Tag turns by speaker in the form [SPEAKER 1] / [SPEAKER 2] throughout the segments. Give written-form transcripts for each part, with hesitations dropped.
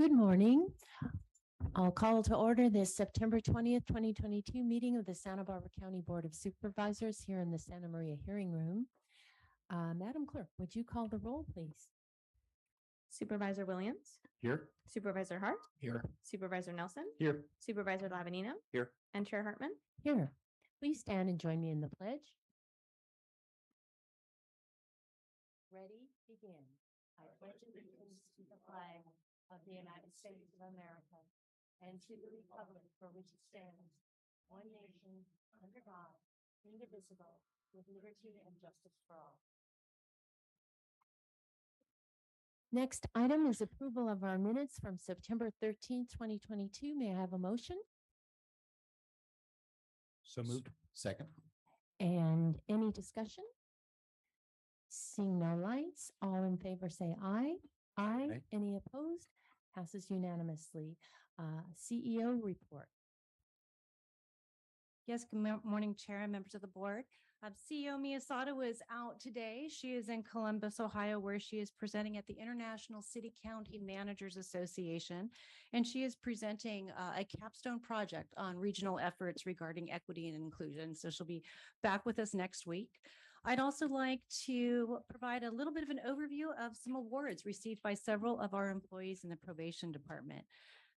[SPEAKER 1] Good morning. I'll call to order this September 20th, 2022 meeting of the Santa Barbara County Board of Supervisors here in the Santa Maria hearing room. Madam Clerk, would you call the roll, please?
[SPEAKER 2] Supervisor Williams,
[SPEAKER 3] Here.
[SPEAKER 2] Supervisor Hart,
[SPEAKER 3] Here.
[SPEAKER 2] Supervisor Nelson,
[SPEAKER 3] Here.
[SPEAKER 2] Supervisor Lavanino,
[SPEAKER 3] Here.
[SPEAKER 2] and Chair Hartman.
[SPEAKER 1] Here. Please stand and join me in the pledge. Ready? Begin. I pledge allegiance to the flag of the United States of America and to the republic for which it stands, one nation, under God, indivisible, with liberty and justice for all. Next item is approval of our minutes from September 13th, 2022. May I have a motion?
[SPEAKER 3] So moved. Second.
[SPEAKER 1] And any discussion? Seeing no lights, all in favor say aye. Aye.
[SPEAKER 3] Aye.
[SPEAKER 1] Any opposed? Passes unanimously. CEO report.
[SPEAKER 4] Yes, good morning, Chair and members of the board. CEO Miyasada was out today. She is in Columbus, Ohio, where she is presenting at the International City County Managers Association, and she is presenting a capstone project on regional efforts regarding equity and inclusion. So she'll be back with us next week. I'd also like to provide a little bit of an overview of some awards received by several of our employees in the probation department.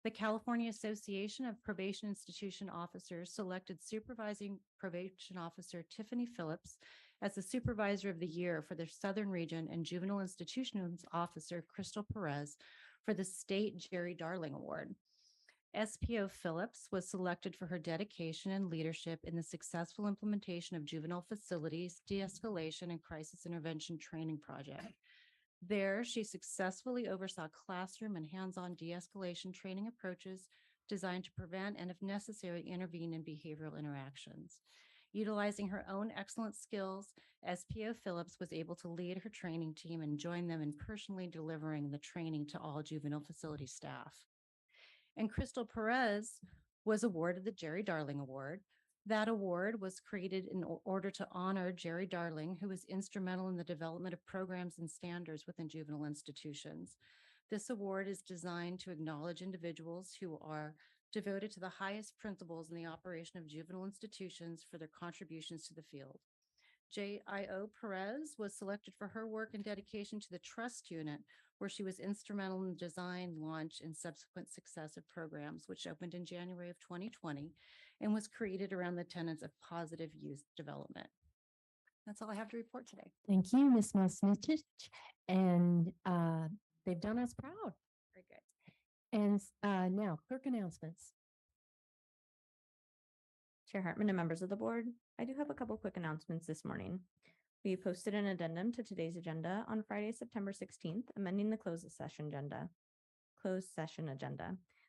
[SPEAKER 4] The California Association of Probation Institution Officers selected Supervising Probation Officer Tiffany Phillips as the Supervisor of the Year for the Southern Region and Juvenile Institutions Officer Crystal Perez for the State Jerry Darling Award. SPO Phillips was selected for her dedication and leadership in the successful implementation of juvenile facilities, de-escalation, and crisis intervention training project. There, she successfully oversaw classroom and hands-on de-escalation training approaches designed to prevent and, if necessary, intervene in behavioral interactions. Utilizing her own excellent skills, SPO Phillips was able to lead her training team and join them in personally delivering the training to all juvenile facility staff. And Crystal Perez was awarded the Jerry Darling Award. That award was created in order to honor Jerry Darling, who was instrumental in the development of programs and standards within juvenile institutions. This award is designed to acknowledge individuals who are devoted to the highest principles in the operation of juvenile institutions for their contributions to the field. JIO Perez was selected for her work and dedication to the trust unit, where she was instrumental in the design, launch, and subsequent success of programs, which opened in January of 2020 and was created around the tenets of positive youth development. That's all I have to report today.
[SPEAKER 1] Thank you, Ms. Mosnich. And they've done us proud.
[SPEAKER 4] Very good.
[SPEAKER 1] And now, clerk announcements.
[SPEAKER 2] Chair Hartman and members of the board, I do have a couple quick announcements this morning. We posted an addendum to today's agenda on Friday, September 16th, amending the closed session agenda.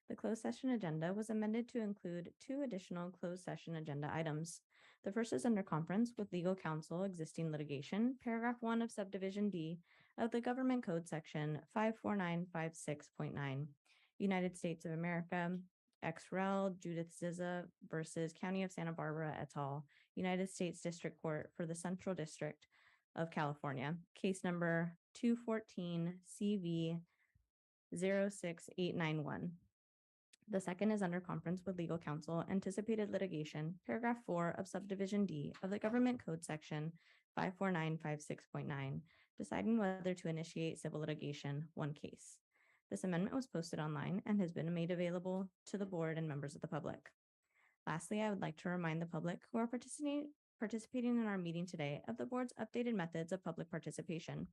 [SPEAKER 2] The closed session agenda was amended to include 2 additional closed session agenda items. The first is under conference with legal counsel existing litigation, paragraph 1 of subdivision D of the Government Code section 54956.9, United States of America, ex rel. Judith Ziza versus County of Santa Barbara et al., United States District Court for the Central District of California, case number 214 CV 06891. The second is under conference with legal counsel, anticipated litigation, paragraph 4 of subdivision D of the Government Code section 54956.9, deciding whether to initiate civil litigation, 1 case. This amendment was posted online and has been made available to the board and members of the public. Lastly, I would like to remind the public who are participating in our meeting today of the board's updated methods of public participation.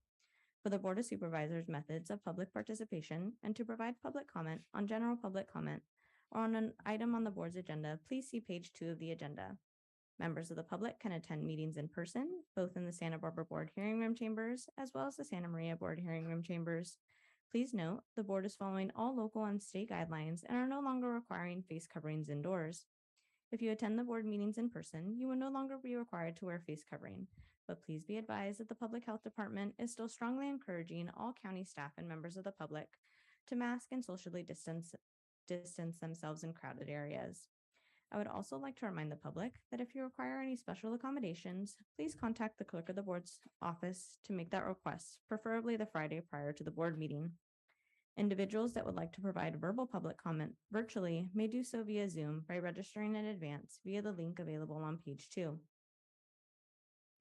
[SPEAKER 2] For the Board of Supervisors' methods of public participation and to provide public comment on general public comment or on an item on the board's agenda, please see page 2 of the agenda. Members of the public can attend meetings in person, both in the Santa Barbara Board Hearing Room chambers as well as the Santa Maria Board Hearing Room chambers. Please note, the board is following all local and state guidelines and are no longer requiring face coverings indoors. If you attend the board meetings in person, you will no longer be required to wear face covering, but please be advised that the Public Health Department is still strongly encouraging all county staff and members of the public to mask and socially distance themselves in crowded areas. I would also like to remind the public that if you require any special accommodations, please contact the clerk of the board's office to make that request, preferably the Friday prior to the board meeting. Individuals that would like to provide verbal public comment virtually may do so via Zoom by registering in advance via the link available on page 2.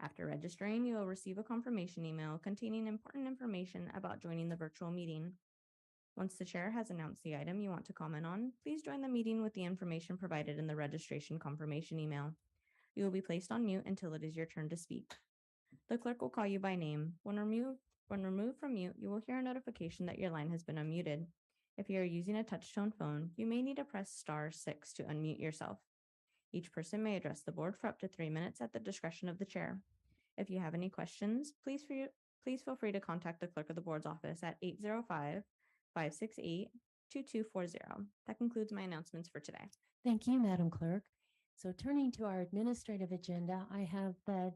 [SPEAKER 2] After registering, you will receive a confirmation email containing important information about joining the virtual meeting. Once the chair has announced the item you want to comment on, please join the meeting with the information provided in the registration confirmation email. You will be placed on mute until it is your turn to speak. The clerk will call you by name. When removed from mute, you will hear a notification that your line has been unmuted. If you are using a touch-tone phone, you may need to press *6 to unmute yourself. Each person may address the board for up to 3 minutes at the discretion of the chair. If you have any questions, please feel free to contact the clerk of the board's office at 805-568-2240. That concludes my announcements for today.
[SPEAKER 1] Thank you, Madam Clerk. So turning to our administrative agenda, I have that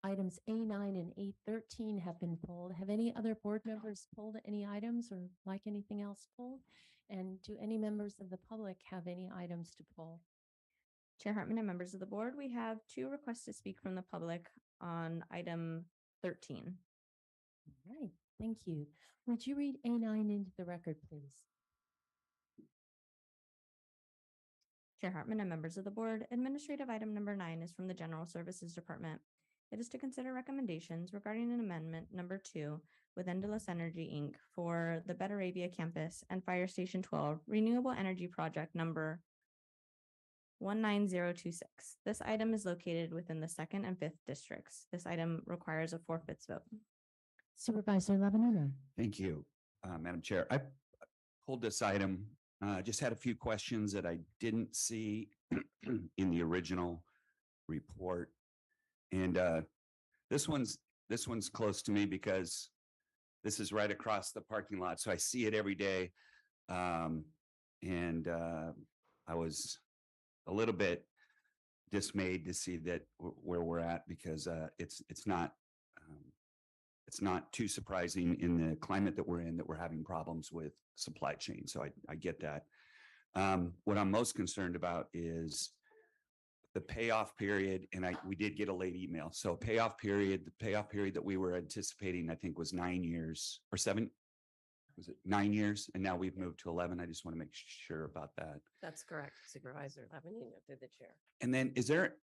[SPEAKER 1] items A9 and A13 have been pulled. Have any other board members pulled any items or like anything else pulled? And do any members of the public have any items to pull?
[SPEAKER 2] Chair Hartman and members of the board, we have 2 requests to speak from the public on item 13.
[SPEAKER 1] All right, thank you. Would you read A9 into the record, please?
[SPEAKER 2] Chair Hartman and members of the board, administrative item number 9 is from the General Services Department. It is to consider recommendations regarding an amendment number 2 with Endless Energy, Inc. for the Betaravia Campus and Fire Station 12 Renewable Energy Project number 19026. This item is located within the 2nd and 5th districts. This item requires a 4/5 vote.
[SPEAKER 1] Supervisor Lebanon.
[SPEAKER 3] Thank you, Madam Chair. I pulled this item, just had a few questions that I didn't see in the original report. And this one's close to me because this is right across the parking lot. So I see it every day. And I was a little bit dismayed to see that where we're at, because it's not too surprising in the climate that we're in, that we're having problems with supply chain. So I get that. What I'm most concerned about is the payoff period. And we did get a late email. So the payoff period that we were anticipating, I think, was 9 years or 7. Was it 9 years? And now we've moved to 11. I just want to make sure about that.
[SPEAKER 5] That's correct, Supervisor Lebanon, through the chair.
[SPEAKER 3] And then is there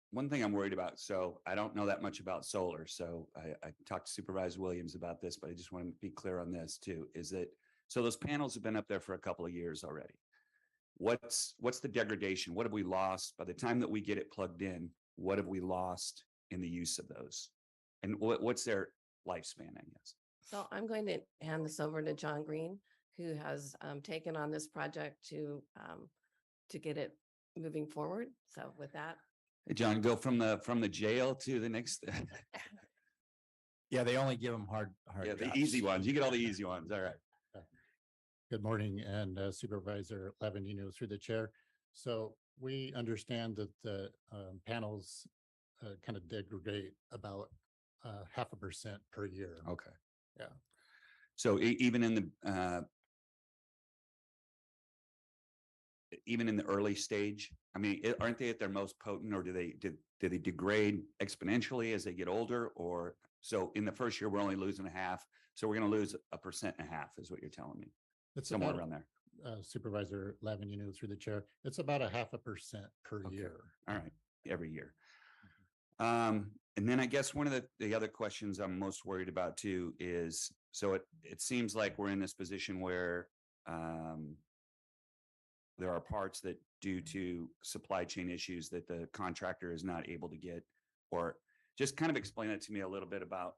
[SPEAKER 3] one thing I'm worried about? So I don't know that much about solar. So I talked to Supervisor Williams about this, but I just want to be clear on this too, is that, so those panels have been up there for a couple of years already. What's the degradation? What have we lost by the time that we get it plugged in? What have we lost in the use of those? And what's their lifespan, I guess?
[SPEAKER 5] So I'm going to hand this over to John Green, who has taken on this project to get it moving forward. So with that.
[SPEAKER 3] Hey, John, go from the jail to the next.
[SPEAKER 6] Yeah, they only give them hard.
[SPEAKER 3] Yeah, the
[SPEAKER 6] jobs.
[SPEAKER 3] easy ones. You get all the easy ones. All right.
[SPEAKER 6] Good morning, and Supervisor Levin, through the chair. So we understand that the panels kind of degrade about 0.5% per year.
[SPEAKER 3] Okay.
[SPEAKER 6] Yeah.
[SPEAKER 3] So even in the early stage, I mean, aren't they at their most potent, or do they degrade exponentially as they get older? Or so in the first year, we're only losing 0.5%. So we're going to lose 1.5% is what you're telling me.
[SPEAKER 6] It's
[SPEAKER 3] somewhere
[SPEAKER 6] about,
[SPEAKER 3] around there.
[SPEAKER 6] Supervisor Levin, through the chair, it's about 0.5% per
[SPEAKER 3] Okay.
[SPEAKER 6] year.
[SPEAKER 3] All right. Every year. And then I guess one of the other questions I'm most worried about too is, so it seems like we're in this position where there are parts that, due to supply chain issues, that the contractor is not able to get, or just kind of explain it to me a little bit about,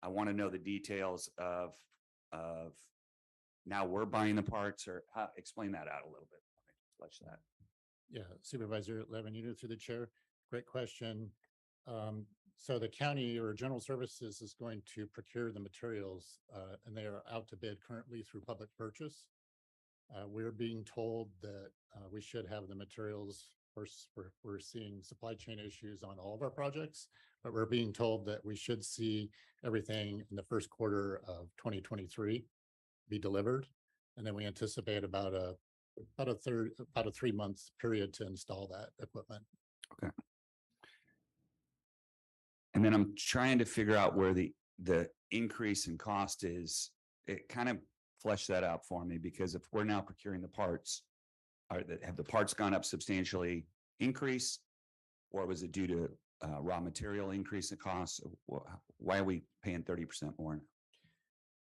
[SPEAKER 3] I want to know the details of now we're buying the parts, or explain that out a little bit. Flesh that.
[SPEAKER 6] Yeah, Supervisor Levin, through the chair. Great question. So the county or General Services is going to procure the materials, and they are out to bid currently through public purchase. We're being told that we should have the materials. Of course, we're seeing supply chain issues on all of our projects, but we're being told that we should see everything in the first quarter of 2023 be delivered, and then we anticipate about a 3-month period to install that equipment.
[SPEAKER 3] Okay. And then I'm trying to figure out where the increase in cost is. It kind of flesh that out for me, because if we're now procuring the parts, have the parts gone up substantially increase? Or was it due to raw material increase in costs? Why are we paying 30% more?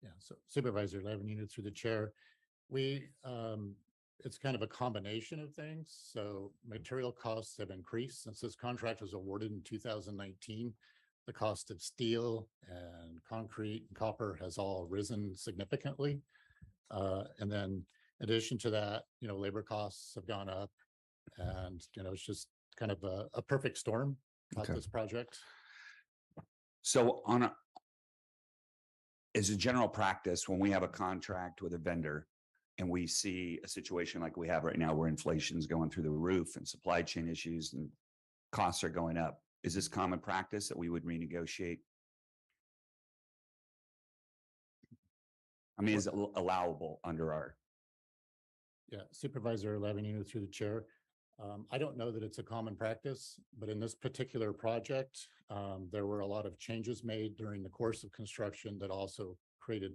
[SPEAKER 6] Yeah, so Supervisor Levin, through the chair, we, it's kind of a combination of things. So material costs have increased since this contract was awarded in 2019. The cost of steel and concrete and copper has all risen significantly. And then in addition to that, labor costs have gone up, and, it's just kind of a perfect storm about this project.
[SPEAKER 3] So as a general practice, when we have a contract with a vendor and we see a situation like we have right now where inflation is going through the roof and supply chain issues and costs are going up, is this common practice that we would renegotiate? I mean, is it allowable under our?
[SPEAKER 6] Yeah, Supervisor Levin, through the chair. I don't know that it's a common practice, but in this particular project, there were a lot of changes made during the course of construction that also created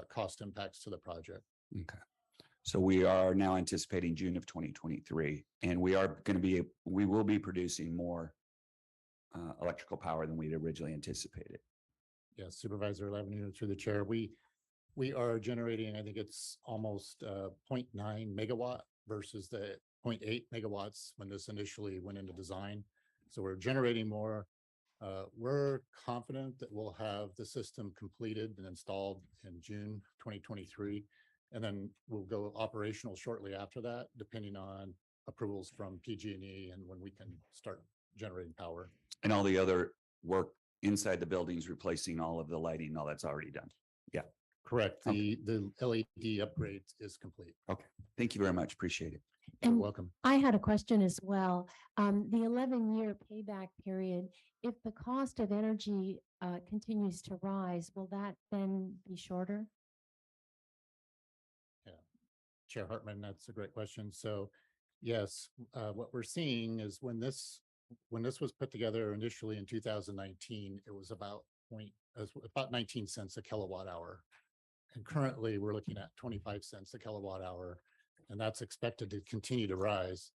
[SPEAKER 6] cost impacts to the project.
[SPEAKER 3] Okay. So we are now anticipating June of 2023, and we will be producing more electrical power than we'd originally anticipated.
[SPEAKER 6] Yes, Supervisor Levin, through the chair, we are generating, I think it's almost 0.9 megawatt versus the 0.8 megawatts when this initially went into design. So we're generating more. We're confident that we'll have the system completed and installed in June 2023. And then we'll go operational shortly after that, depending on approvals from PG&E and when we can start generating power.
[SPEAKER 3] And all the other work inside the buildings, replacing all of the lighting, all that's already done. Yeah.
[SPEAKER 6] Correct. The LED upgrade is complete.
[SPEAKER 3] Okay. Thank you very much. Appreciate it.
[SPEAKER 6] You're welcome.
[SPEAKER 1] I had a question as well. The 11-year payback period, if the cost of energy continues to rise, will that then be shorter?
[SPEAKER 6] Yeah, Chair Hartman, that's a great question. So yes, what we're seeing is when this was put together initially in 2019, it was about 19 cents a kilowatt hour. And currently we're looking at 25 cents a kilowatt hour, and that's expected to continue to rise.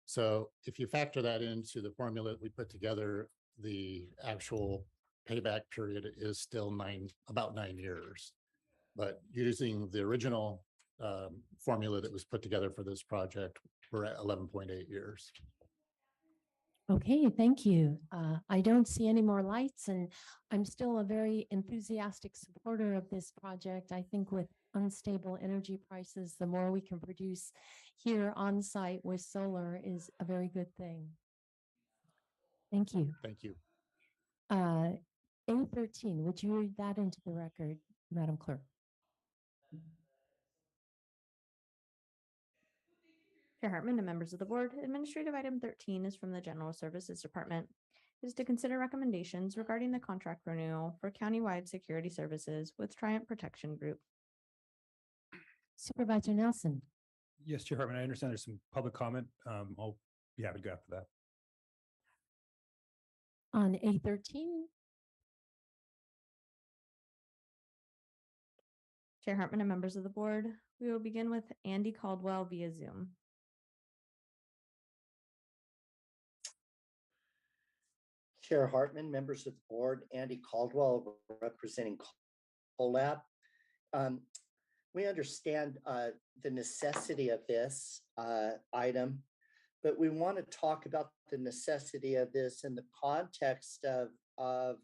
[SPEAKER 6] So if you factor that into the formula that we put together, the actual payback period is still about 9 years. But using the original formula that was put together for this project, we're at 11.8 years.
[SPEAKER 1] Okay, thank you. I don't see any more lights, and I'm still a very enthusiastic supporter of this project. I think with unstable energy prices, the more we can produce here on site with solar is a very good thing. Thank you.
[SPEAKER 6] Thank you.
[SPEAKER 1] A13, would you read that into the record, Madam Clerk?
[SPEAKER 2] Chair Hartman and members of the board, administrative item 13 is from the General Services Department. It is to consider recommendations regarding the contract renewal for countywide security services with Triumph Protection Group.
[SPEAKER 1] Supervisor Nelson.
[SPEAKER 7] Yes, Chair Hartman, I understand there's some public comment. I'll be happy to go after that.
[SPEAKER 1] On A13.
[SPEAKER 2] Chair Hartman and members of the board, we will begin with Andy Caldwell via Zoom.
[SPEAKER 8] Chair Hartman, members of the board, Andy Caldwell representing CoLab. We understand the necessity of this item, but we want to talk about the necessity of this in the context of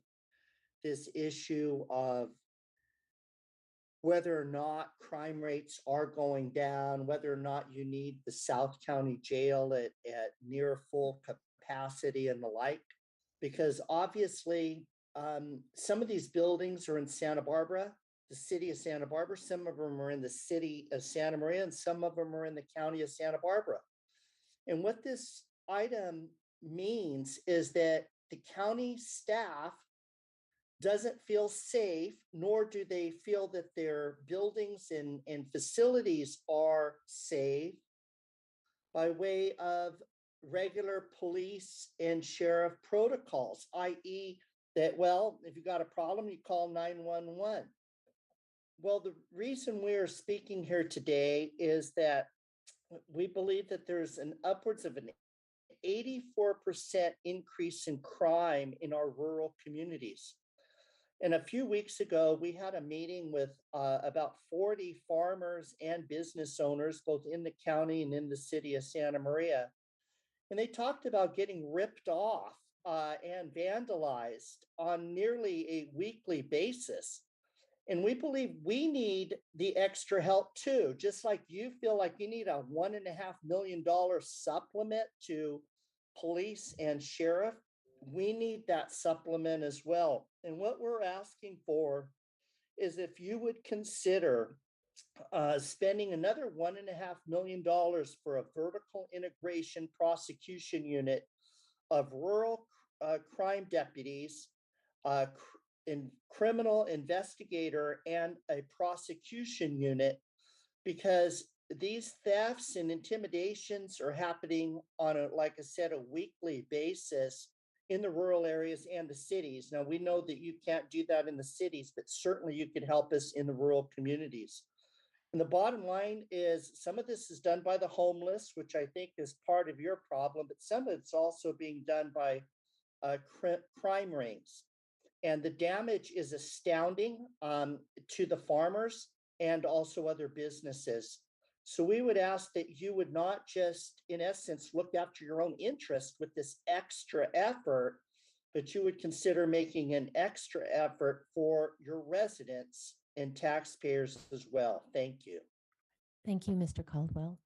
[SPEAKER 8] this issue of whether or not crime rates are going down, whether or not you need the South County Jail at near full capacity and the like. Because obviously, some of these buildings are in Santa Barbara, the city of Santa Barbara. Some of them are in the city of Santa Maria, and some of them are in the county of Santa Barbara. And what this item means is that the county staff doesn't feel safe, nor do they feel that their buildings and facilities are safe by way of regular police and sheriff protocols, i.e. that, well, if you got a problem, you call 911. Well, the reason we are speaking here today is that we believe that there's an upwards of an 84% increase in crime in our rural communities. And a few weeks ago, we had a meeting with about 40 farmers and business owners, both in the county and in the city of Santa Maria. And they talked about getting ripped off and vandalized on nearly a weekly basis. And we believe we need the extra help too, just like you feel like you need a $1.5 million supplement to police and sheriff. We need that supplement as well. And what we're asking for is if you would consider spending another $1.5 million for a vertical integration prosecution unit of rural crime deputies, in criminal investigator, and a prosecution unit, because these thefts and intimidations are happening on a, like I said, a weekly basis in the rural areas and the cities. Now, we know that you can't do that in the cities, but certainly you could help us in the rural communities. And the bottom line is some of this is done by the homeless, which I think is part of your problem, but some of it's also being done by crime rings. And the damage is astounding to the farmers and also other businesses. So we would ask that you would not just, in essence, look after your own interest with this extra effort, but you would consider making an extra effort for your residents and taxpayers as well. Thank you.
[SPEAKER 1] Thank you, Mr. Caldwell.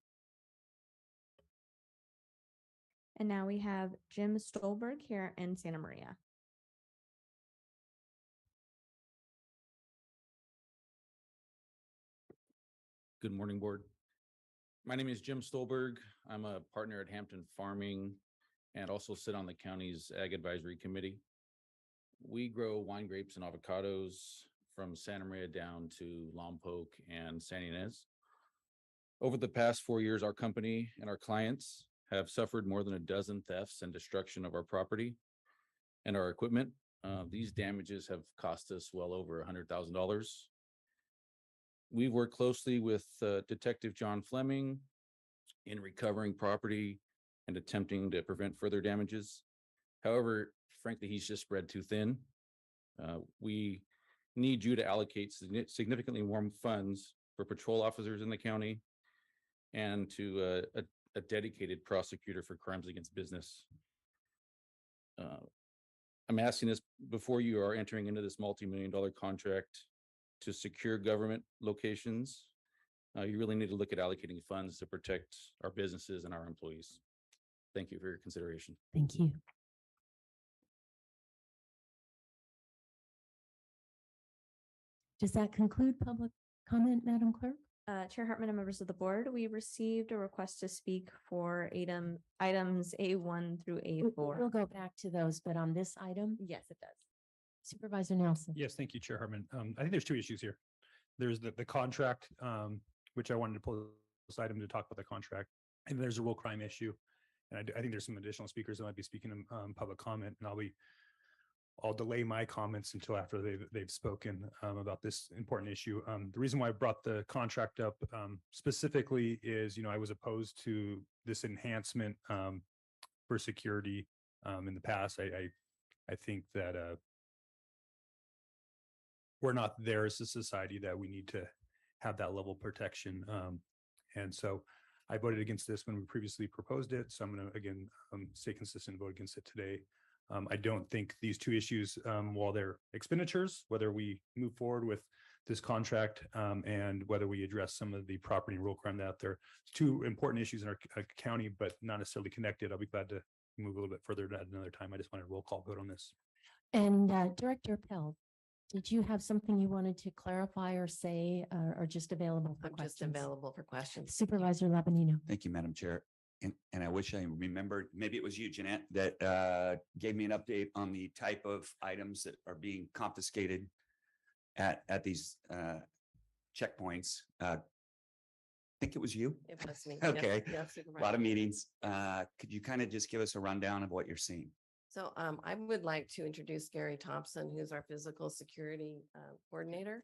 [SPEAKER 2] And now we have Jim Stolberg here in Santa Maria.
[SPEAKER 9] Good morning, board. My name is Jim Stolberg. I'm a partner at Hampton Farming and also sit on the county's Ag Advisory Committee. We grow wine grapes and avocados from Santa Maria down to Lompoc and San Ynez. Over the past 4 years, our company and our clients have suffered more than a dozen thefts and destruction of our property and our equipment. These damages have cost us well over $100,000. We've worked closely with Detective John Fleming in recovering property and attempting to prevent further damages. However, frankly, he's just spread too thin. We need you to allocate significantly more funds for patrol officers in the county and to a dedicated prosecutor for crimes against business. I'm asking this before you are entering into this multi-million-dollar contract to secure government locations. You really need to look at allocating funds to protect our businesses and our employees. Thank you for your consideration.
[SPEAKER 1] Thank you. Does that conclude public comment, Madam Clerk?
[SPEAKER 2] Chair Hartman and members of the board, we received a request to speak for items A1 through A4.
[SPEAKER 1] We'll go back to those, but on this item,
[SPEAKER 2] Yes, it does.
[SPEAKER 1] Supervisor Nelson.
[SPEAKER 7] Yes, thank you, Chair Hartman. I think there's two issues here. There's the contract, which I wanted to pull this item to talk about the contract. And there's a real crime issue. And I think there's some additional speakers that might be speaking in public comment, and I'll delay my comments until after they've spoken about this important issue. The reason why I brought the contract up specifically is, I was opposed to this enhancement for security in the past. I think that we're not there as a society that we need to have that level of protection. And so I voted against this when we previously proposed it. So I'm going to, again, stay consistent and vote against it today. I don't think these two issues, while they're expenditures, whether we move forward with this contract and whether we address some of the property and rural crime out there, it's two important issues in our county, but not necessarily connected. I'll be glad to move a little bit further at another time. I just wanted a roll call vote on this.
[SPEAKER 1] And Director Pell, did you have something you wanted to clarify or say, or just available for
[SPEAKER 5] I'm
[SPEAKER 1] questions?
[SPEAKER 5] just available for questions.
[SPEAKER 1] Supervisor Labanino.
[SPEAKER 3] Thank you, Madam Chair. And I wish I remembered, maybe it was you, Jeanette, that gave me an update on the type of items that are being confiscated at these checkpoints. I think it was you.
[SPEAKER 5] It was me.
[SPEAKER 3] Okay.
[SPEAKER 5] Yes,
[SPEAKER 3] A lot of meetings. Could you kind of just give us a rundown of what you're seeing?
[SPEAKER 5] So I would like to introduce Gary Thompson, who's our physical security coordinator.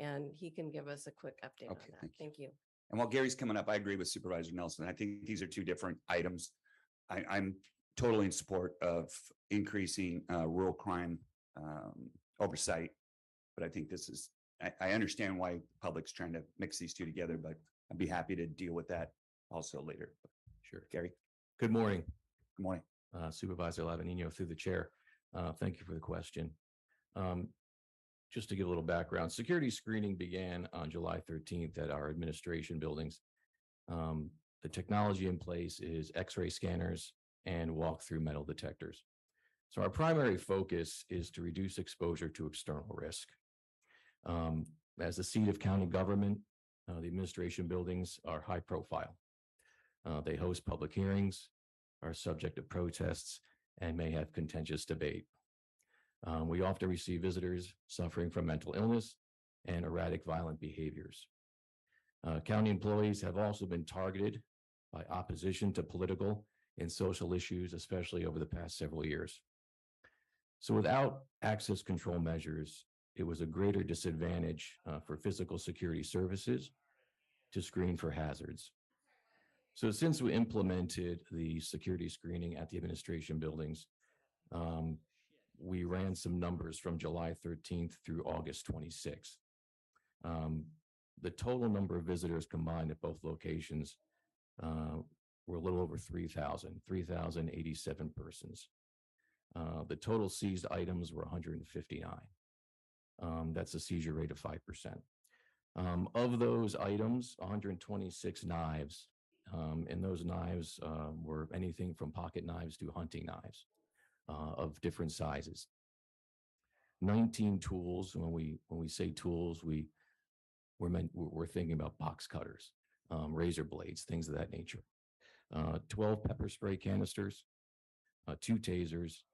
[SPEAKER 5] and he can give us a quick update on
[SPEAKER 3] Okay,
[SPEAKER 5] that.
[SPEAKER 3] thank you.
[SPEAKER 5] Thank you.
[SPEAKER 3] And while Gary's coming up, I agree with Supervisor Nelson. I think these are two different items. I'm totally in support of increasing rural crime oversight. But I think this is, I understand why the public's trying to mix these two together, but I'd be happy to deal with that also later.
[SPEAKER 10] Sure.
[SPEAKER 3] Gary,
[SPEAKER 10] Good morning,
[SPEAKER 3] good morning.
[SPEAKER 10] Supervisor Lavanino through the chair. Thank you for the question. Just to give a little background, security screening began on July 13th at our administration buildings. The technology in place is X-ray scanners and walk-through metal detectors. So our primary focus is to reduce exposure to external risk. As the seat of county government, the administration buildings are high profile. They host public hearings, are subject to protests, and may have contentious debate. We often receive visitors suffering from mental illness and erratic violent behaviors. County employees have also been targeted by opposition to political and social issues, especially over the past several years. So without access control measures, it was a greater disadvantage for physical security services to screen for hazards. So since we implemented the security screening at the administration buildings, we ran some numbers from July 13th through August 26th. The total number of visitors combined at both locations were a little over 3,087 persons. The total seized items were 159. That's a seizure rate of 5%. Of those items, 126 knives, and those knives were anything from pocket knives to hunting knives of different sizes. 19 tools. When we say tools, we're thinking about box cutters, razor blades, things of that nature. 12 pepper spray canisters, 2 tasers,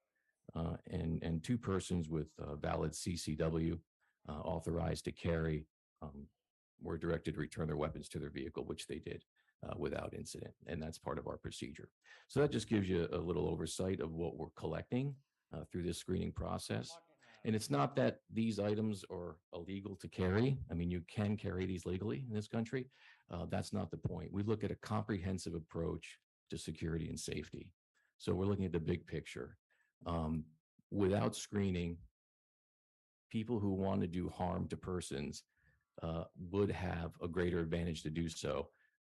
[SPEAKER 10] and 2 persons with valid CCW authorized to carry were directed to return their weapons to their vehicle, which they did without incident. And that's part of our procedure. So that just gives you a little oversight of what we're collecting through this screening process. And it's not that these items are illegal to carry. I mean, you can carry these legally in this country. That's not the point. We look at a comprehensive approach to security and safety. So we're looking at the big picture. Without screening, people who want to do harm to persons would have a greater advantage to do so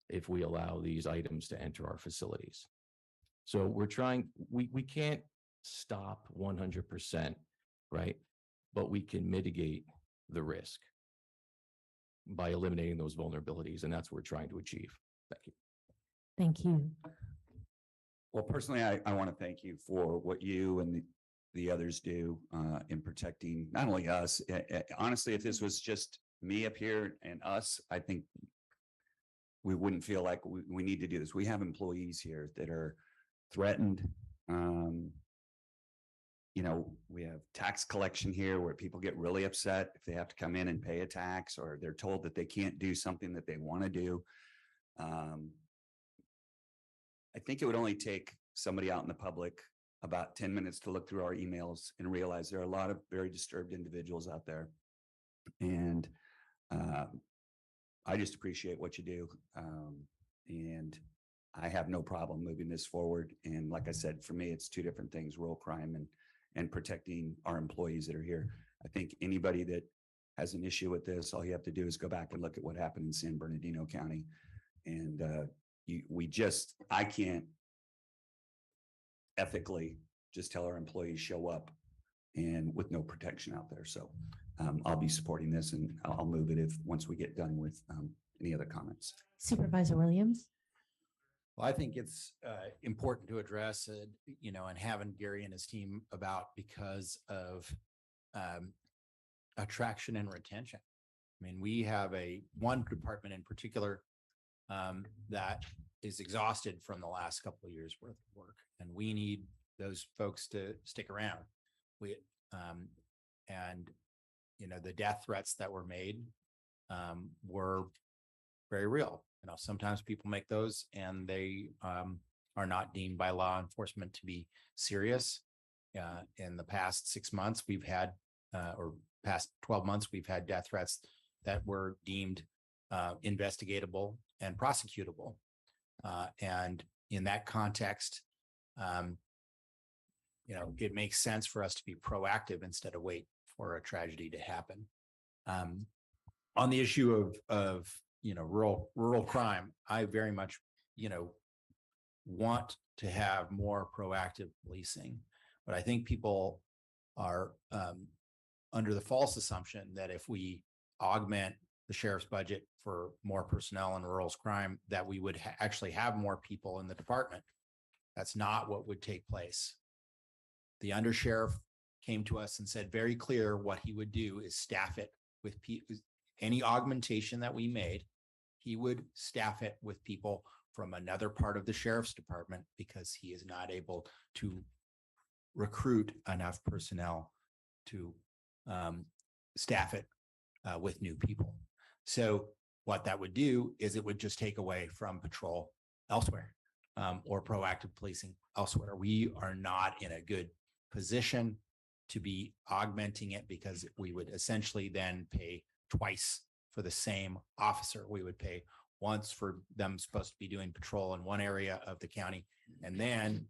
[SPEAKER 10] if we allow these items to enter our facilities. So we're trying, we can't stop 100%, right? But we can mitigate the risk by eliminating those vulnerabilities, and that's what we're trying to achieve. Thank you.
[SPEAKER 1] Thank you.
[SPEAKER 3] Well, personally, I want to thank you for what you and the others do in protecting not only us. Honestly, if this was just me up here and us, I think we wouldn't feel like we need to do this. We have employees here that are threatened. You know, we have tax collection here where people get really upset if they have to come in and pay a tax, or they're told that they can't do something that they want to do. I think it would only take somebody out in the public about 10 minutes to look through our emails and realize there are a lot of very disturbed individuals out there. And I just appreciate what you do. And I have no problem moving this forward. And like I said, for me, it's 2 different things: rural crime and protecting our employees that are here. I think anybody that has an issue with this, all you have to do is go back and look at what happened in San Bernardino County. And I can't ethically just tell our employees show up and with no protection out there. So I'll be supporting this, and I'll move it once we get done with any other comments.
[SPEAKER 1] Supervisor Williams.
[SPEAKER 11] Well, I think it's important to address it, and having Gary and his team about because of attraction and retention. I mean, we have one department in particular that is exhausted from the last couple of years worth of work, and we need those folks to stick around. The death threats that were made were very real. Sometimes people make those and they are not deemed by law enforcement to be serious. In the past 6 months, we've had, or past 12 months, we've had death threats that were deemed investigatable and prosecutable. And in that context, it makes sense for us to be proactive instead of wait for a tragedy to happen. On the issue of rural crime, I very much want to have more proactive policing, but I think people are under the false assumption that if we augment the sheriff's budget for more personnel in rural crime, that we would actually have more people in the department. That's not what would take place. The undersheriff came to us and said very clear what he would do is staff it with any augmentation that we made. He would staff it with people from another part of the sheriff's department because he is not able to recruit enough personnel to staff it with new people. So what that would do is it would just take away from patrol elsewhere or proactive policing elsewhere. We are not in a good position to be augmenting it because we would essentially then pay twice for the same officer. We would pay once for them supposed to be doing patrol in one area of the county and then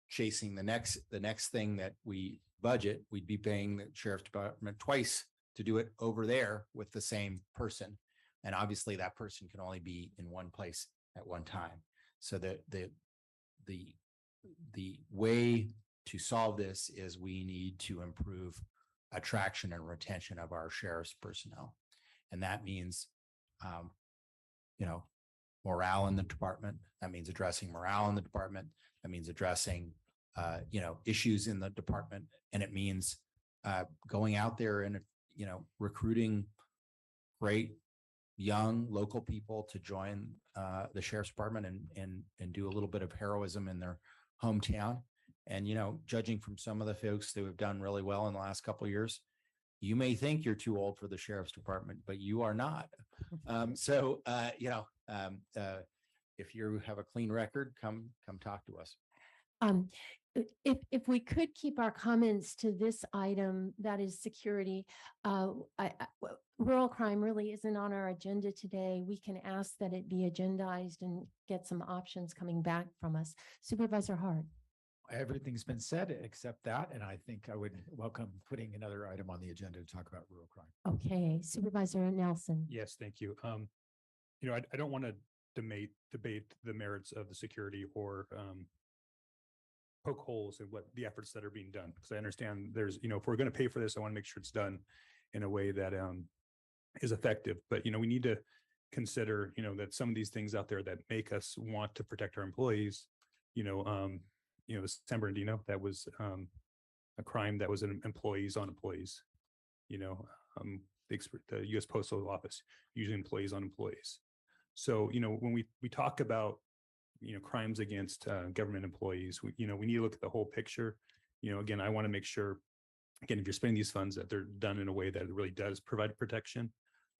[SPEAKER 11] chasing the next thing that we budget, we'd be paying the sheriff's department twice to do it over there with the same person. And obviously that person can only be in one place at one time. So the way to solve this is we need to improve attraction and retention of our sheriff's personnel. And that means, morale in the department. That means addressing morale in the department. That means addressing, issues in the department. And it means going out there and, recruiting great young local people to join the sheriff's department and do a little bit of heroism in their hometown. And, judging from some of the folks that have done really well in the last couple of years, you may think you're too old for the sheriff's department, but you are not. If you have a clean record, come talk to us.
[SPEAKER 1] If we could keep our comments to this item, that is security, rural crime really isn't on our agenda today. We can ask that it be agendized and get some options coming back from us. Supervisor Hart.
[SPEAKER 12] Everything's been said except that, and I think I would welcome putting another item on the agenda to talk about rural crime.
[SPEAKER 1] Okay, Supervisor Nelson.
[SPEAKER 7] Yes, thank you. I don't want to debate the merits of the security or poke holes in what the efforts that are being done, because I understand there's, if we're going to pay for this, I want to make sure it's done in a way that is effective. But, we need to consider, that some of these things out there that make us want to protect our employees, the San Bernardino, that was a crime that was an employees on employees, the U.S. Postal Office, usually employees on employees. So, when we talk about, crimes against government employees, we need to look at the whole picture. Again, I want to make sure, again, if you're spending these funds, that they're done in a way that it really does provide protection.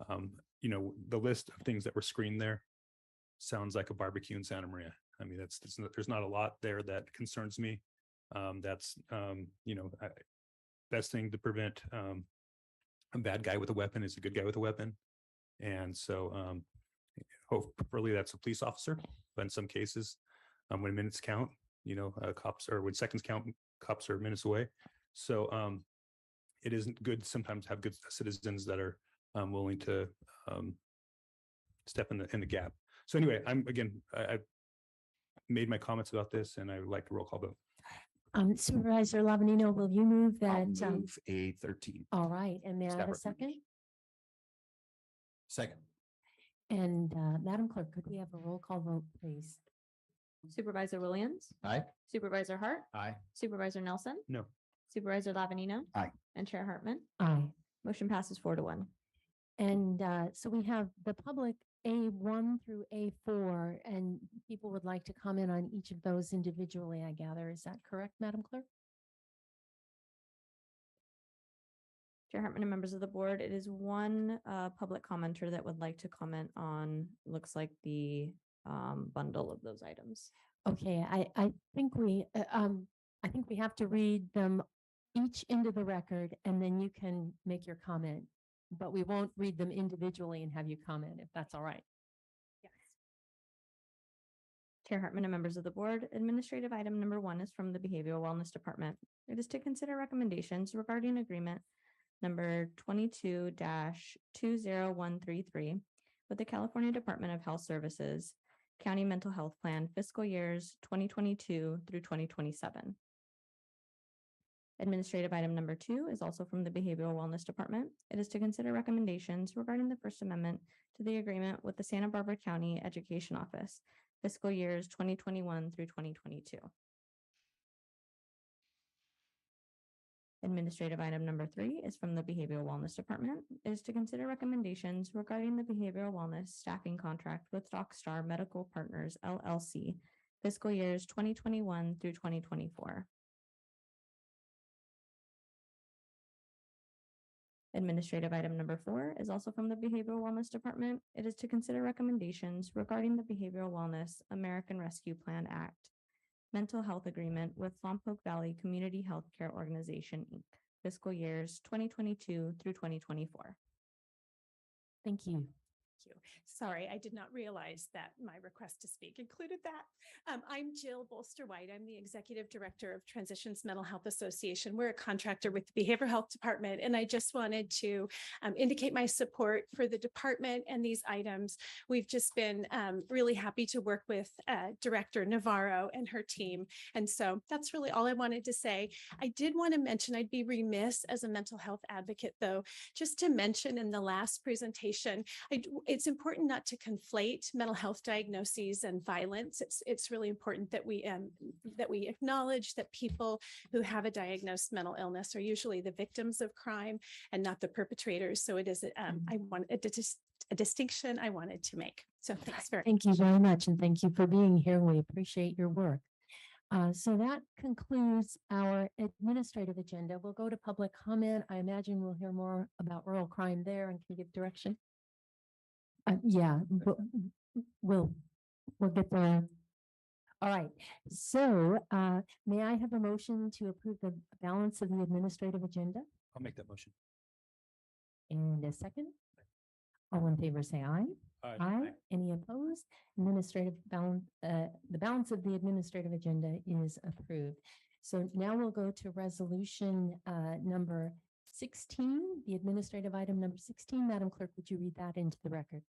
[SPEAKER 7] The list of things that were screened there sounds like a barbecue in Santa Maria. I mean, there's not a lot there that concerns me. Best thing to prevent a bad guy with a weapon is a good guy with a weapon. And so hopefully that's a police officer, but in some cases, when minutes count, cops, or when seconds count, cops are minutes away. So it isn't good sometimes to have good citizens that are willing to step in the gap. So anyway, I've made my comments about this, and I would like a roll call vote.
[SPEAKER 1] Supervisor Lavanino, will you move that?
[SPEAKER 3] I'll move A13.
[SPEAKER 1] All right, and may I have a second?
[SPEAKER 11] Second.
[SPEAKER 1] And Madam Clerk, could we have a roll call vote, please?
[SPEAKER 2] Supervisor Williams.
[SPEAKER 11] Aye.
[SPEAKER 2] Supervisor Hart.
[SPEAKER 11] Aye.
[SPEAKER 2] Supervisor Nelson.
[SPEAKER 7] No.
[SPEAKER 2] Supervisor Lavanino.
[SPEAKER 3] Aye.
[SPEAKER 2] And Chair Hartman.
[SPEAKER 1] Aye.
[SPEAKER 2] Motion passes 4-1.
[SPEAKER 1] And so we have the public A1 through A4, and people would like to comment on each of those individually, I gather. Is that correct, Madam Clerk?
[SPEAKER 2] Chair Hartman and members of the board, it is one public commenter that would like to comment on, looks like the bundle of those items.
[SPEAKER 1] Okay, I think we have to read them each into the record, and then you can make your comment.
[SPEAKER 13] but we won't read them individually and have you comment if that's all right.
[SPEAKER 1] Yes.
[SPEAKER 2] Chair Hartman and members of the board, administrative item number 1 is from the Behavioral Wellness Department. It is to consider recommendations regarding agreement number 22-20133 with the California Department of Health Services County Mental Health Plan fiscal years 2022 through 2027. Administrative item number 2 is also from the Behavioral Wellness Department. It is to consider recommendations regarding the First Amendment to the agreement with the Santa Barbara County Education Office, fiscal years 2021 through 2022. Administrative item number 3 is from the Behavioral Wellness Department. It is to consider recommendations regarding the behavioral wellness staffing contract with Rockstar Medical Partners, LLC, fiscal years 2021 through 2024. Administrative item number 4 is also from the Behavioral Wellness Department. It is to consider recommendations regarding the Behavioral Wellness American Rescue Plan Act mental health agreement with Lompoc Valley Community Healthcare Organization, Inc., fiscal years 2022 through 2024.
[SPEAKER 13] Thank you.
[SPEAKER 14] Thank you. Sorry, I did not realize that my request to speak included that. I'm Jill Bolster-White. I'm the Executive Director of Transitions Mental Health Association. We're a contractor with the Behavioral Health Department, and I just wanted to indicate my support for the department and these items. We've just been really happy to work with Director Navarro and her team. And so that's really all I wanted to say. I did want to mention, I'd be remiss as a mental health advocate, though, just to mention in the last presentation, it's important not to conflate mental health diagnoses and violence. It's really important that we acknowledge that people who have a diagnosed mental illness are usually the victims of crime and not the perpetrators. So it is a distinction I wanted to make. So thanks very much.
[SPEAKER 13] Thank you very much, and thank you for being here. We appreciate your work. So that concludes our administrative agenda. We'll go to public comment. I imagine we'll hear more about rural crime there and can give direction. Yeah, we'll get there. All right. So may I have a motion to approve the balance of the administrative agenda?
[SPEAKER 7] I'll make that motion.
[SPEAKER 13] And a second? All in favor, say aye. Aye. Any opposed? Administrative balance, the balance of the administrative agenda is approved. So now we'll go to resolution number 16, the administrative item number 16. Madam Clerk, would you read that into the record?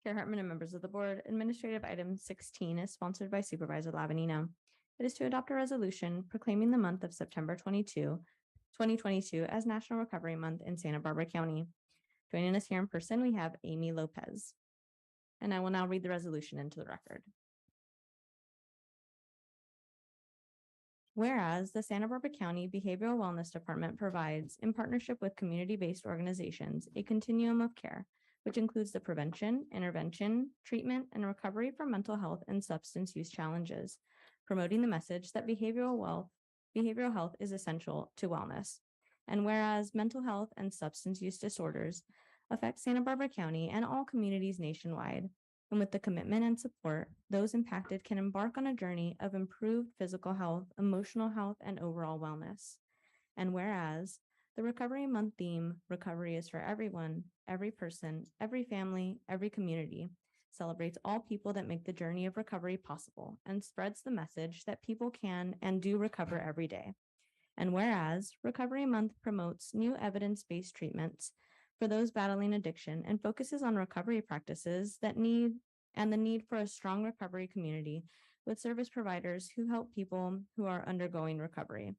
[SPEAKER 2] Chair Hartman and members of the board, administrative item 16 is sponsored by Supervisor Lavanino. It is to adopt a resolution proclaiming the month of September 2022 as National Recovery Month in Santa Barbara County. Joining us here in person, we have Amy Lopez. And I will now read the resolution into the record. Whereas the Santa Barbara County Behavioral Wellness Department provides, in partnership with community-based organizations, a continuum of care, which includes the prevention, intervention, treatment, and recovery from mental health and substance use challenges, promoting the message that behavioral health is essential to wellness. And whereas mental health and substance use disorders affect Santa Barbara County and all communities nationwide, and with the commitment and support, those impacted can embark on a journey of improved physical health, emotional health, and overall wellness. And whereas the Recovery Month theme, Recovery is for Everyone, Every Person, Every Family, Every Community, celebrates all people that make the journey of recovery possible and spreads the message that people can and do recover every day. And whereas Recovery Month promotes new evidence-based treatments for those battling addiction and focuses on recovery practices that need for a strong recovery community with service providers who help people who are undergoing recovery.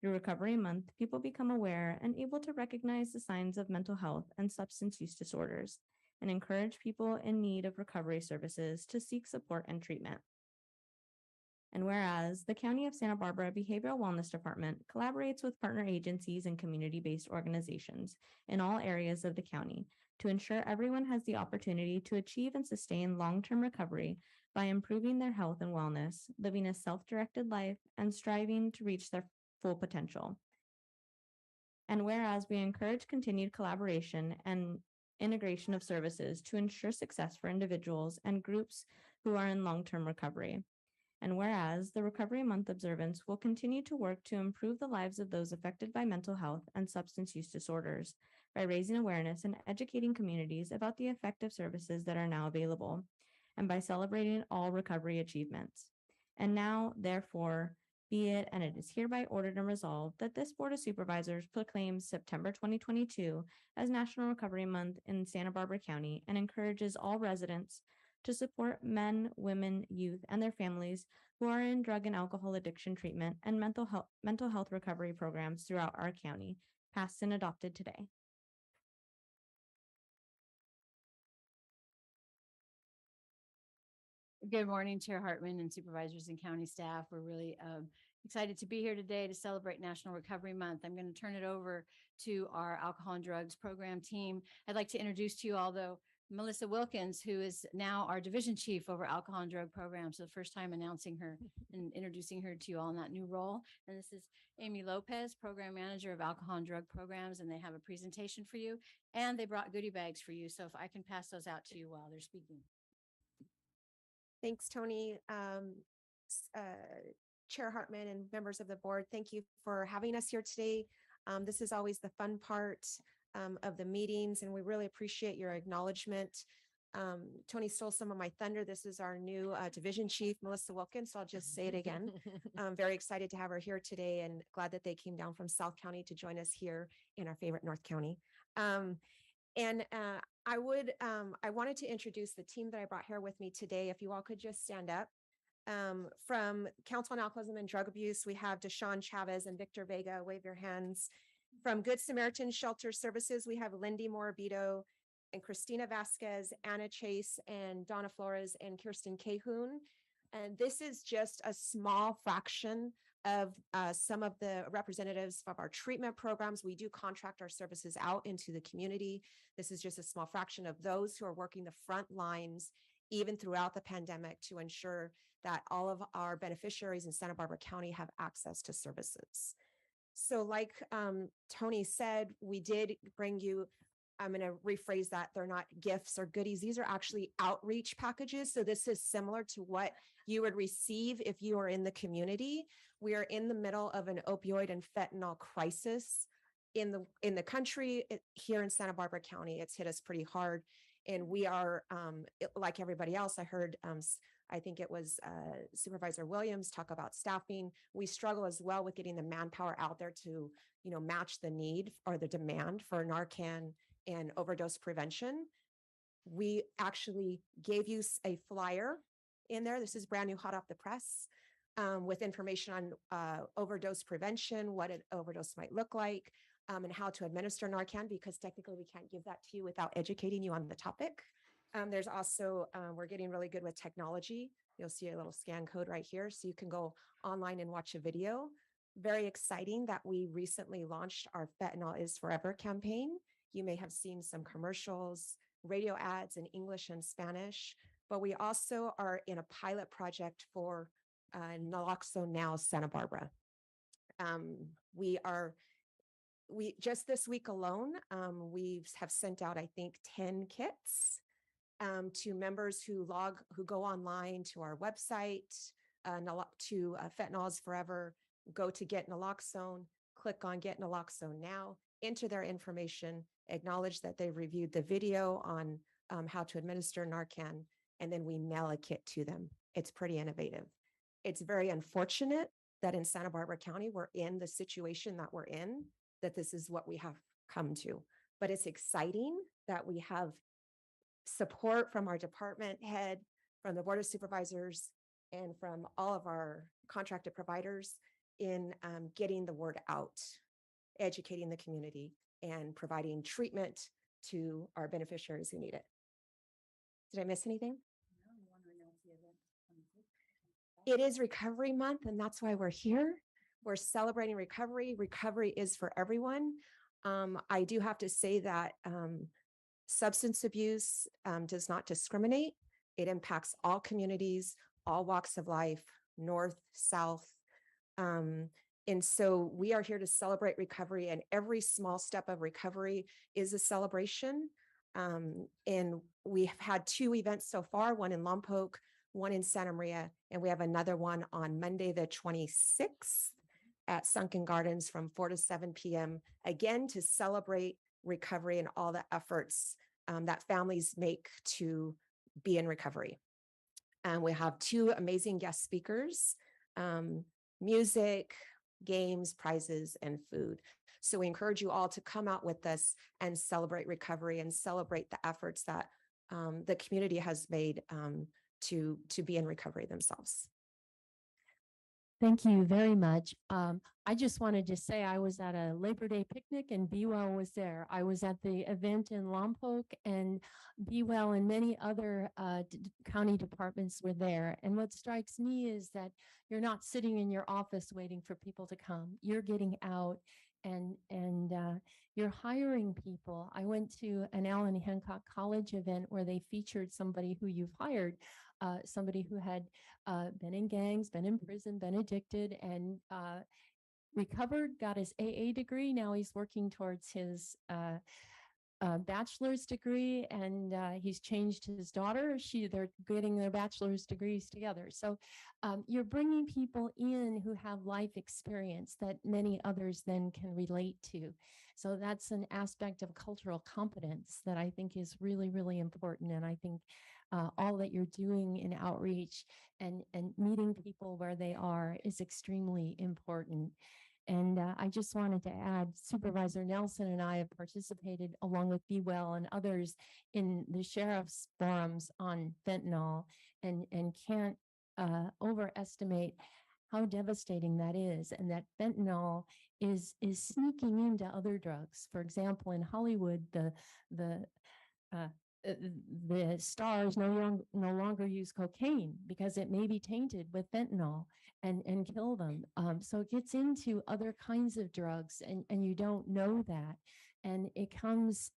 [SPEAKER 2] Through Recovery Month, people become aware and able to recognize the signs of mental health and substance use disorders and encourage people in need of recovery services to seek support and treatment. And whereas the County of Santa Barbara Behavioral Wellness Department collaborates with partner agencies and community-based organizations in all areas of the county to ensure everyone has the opportunity to achieve and sustain long-term recovery by improving their health and wellness, living a self-directed life, and striving to reach their full potential. And whereas we encourage continued collaboration and integration of services to ensure success for individuals and groups who are in long-term recovery. And whereas the Recovery Month observance will continue to work to improve the lives of those affected by mental health and substance use disorders by raising awareness and educating communities about the effective services that are now available, and by celebrating all recovery achievements. And now, therefore, be it, and it is hereby ordered and resolved that this Board of Supervisors proclaims September 2022 as National Recovery Month in Santa Barbara County and encourages all residents to support men, women, youth, and their families who are in drug and alcohol addiction treatment and mental health recovery programs throughout our county, passed and adopted today.
[SPEAKER 15] Good morning, Chair Hartman and supervisors and county staff. We're really excited to be here today to celebrate National Recovery Month. I'm going to turn it over to our alcohol and drugs program team. I'd like to introduce to you all, though, Melissa Wilkins, who is now our division chief over alcohol and drug programs. So the first time announcing her and introducing her to you all in that new role. And this is Amy Lopez, program manager of alcohol and drug programs. And they have a presentation for you and they brought goodie bags for you. So if I can pass those out to you while they're speaking.
[SPEAKER 16] Thanks, Tony. Chair Hartman and members of the board, thank you for having us here today. This is always the fun part of the meetings, and we really appreciate your acknowledgement. Tony stole some of my thunder. This is our new division chief, Melissa Wilkins, so I'll just say it again. I'm very excited to have her here today and glad that they came down from South County to join us here in our favorite North County. I wanted to introduce the team that I brought here with me today. If you all could just stand up. From Council on Alcoholism and Drug Abuse, we have Deshaun Chavez and Victor Vega. Wave your hands. From Good Samaritan Shelter Services, we have Lindy Morabito and Christina Vasquez, Anna Chase, and Donna Flores and Kirsten Cahoon. And this is just a small fraction of some of the representatives of our treatment programs. We do contract our services out into the community. This is just a small fraction of those who are working the front lines, even throughout the pandemic, to ensure that all of our beneficiaries in Santa Barbara County have access to services. So like Tony said, we did bring you, I'm going to rephrase that, they're not gifts or goodies. These are actually outreach packages. So this is similar to what you would receive if you are in the community. We are in the middle of an opioid and fentanyl crisis in the country. Here in Santa Barbara County, it's hit us pretty hard. And we are, like everybody else, I heard, I think it was Supervisor Williams talk about staffing. We struggle as well with getting the manpower out there to, match the need or the demand for Narcan and overdose prevention. We actually gave you a flyer in there. This is brand new, hot off the press, with information on overdose prevention, what an overdose might look like, and how to administer Narcan, because technically we can't give that to you without educating you on the topic. There's also, we're getting really good with technology. You'll see a little scan code right here, so you can go online and watch a video. Very exciting that we recently launched our Fentanyl is Forever campaign. You may have seen some commercials, radio ads in English and Spanish, but we also are in a pilot project for Naloxone Now Santa Barbara. We just this week alone, we have sent out, I think, 10 kits to members who go online to our website, to Fentanyl is Forever, go to Get Naloxone, click on Get Naloxone Now, enter their information, acknowledge that they've reviewed the video on how to administer Narcan, and then we mail a kit to them. It's pretty innovative. It's very unfortunate that in Santa Barbara County, we're in the situation that we're in, that this is what we have come to. But it's exciting that we have support from our department head, from the Board of Supervisors, and from all of our contracted providers in getting the word out, educating the community, and providing treatment to our beneficiaries who need it. Did I miss anything? It is Recovery Month, and that's why we're here. We're celebrating recovery. Recovery is for everyone. I do have to say that substance abuse does not discriminate. It impacts all communities, all walks of life, north, south. And so we are here to celebrate recovery, and every small step of recovery is a celebration. And we have had 2 events so far, one in Lompoc, one in Santa Maria, and we have another one on Monday, the 26th at Sunken Gardens from 4 to 7 p.m. Again, to celebrate recovery and all the efforts that families make to be in recovery. And we have two amazing guest speakers, music, games, prizes, and food. So we encourage you all to come out with us and celebrate recovery and celebrate the efforts that the community has made to be in recovery themselves.
[SPEAKER 13] Thank you very much. I just wanted to say I was at a Labor Day picnic and Be Well was there. I was at the event in Lompoc, and Be Well and many other county departments were there. And what strikes me is that you're not sitting in your office waiting for people to come. You're getting out and you're hiring people. I went to an Allen Hancock College event where they featured somebody who you've hired, somebody who had been in gangs, been in prison, been addicted, and recovered, got his AA degree. Now he's working towards his bachelor's degree, and he's changed his daughter. They're getting their bachelor's degrees together. So you're bringing people in who have life experience that many others then can relate to. So that's an aspect of cultural competence that I think is really, really important. And I think all that you're doing in outreach and meeting people where they are is extremely important. And I just wanted to add, Supervisor Nelson and I have participated along with Be Well and others in the sheriff's forums on fentanyl, and can't overestimate how devastating that is, and that fentanyl is sneaking into other drugs. For example, in Hollywood, the stars no longer use cocaine because it may be tainted with fentanyl and kill them. So it gets into other kinds of drugs, and you don't know that. And it comes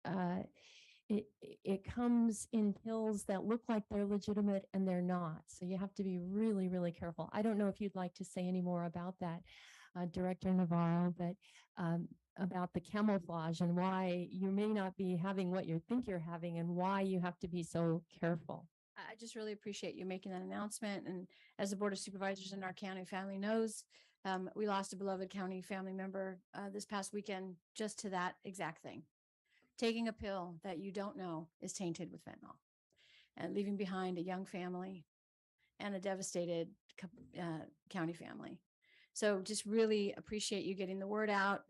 [SPEAKER 13] it comes in pills that look like they're legitimate and they're not. So you have to be really, really careful. I don't know if you'd like to say any more about that, Director Navarro, but about the camouflage and why you may not be having what you think you're having and why you have to be so careful.
[SPEAKER 15] I just really appreciate you making that announcement. And as the Board of Supervisors in our county family knows, we lost a beloved county family member this past weekend just to that exact thing. Taking a pill that you don't know is tainted with fentanyl and leaving behind a young family and a devastated county family. So just really appreciate you getting the word out.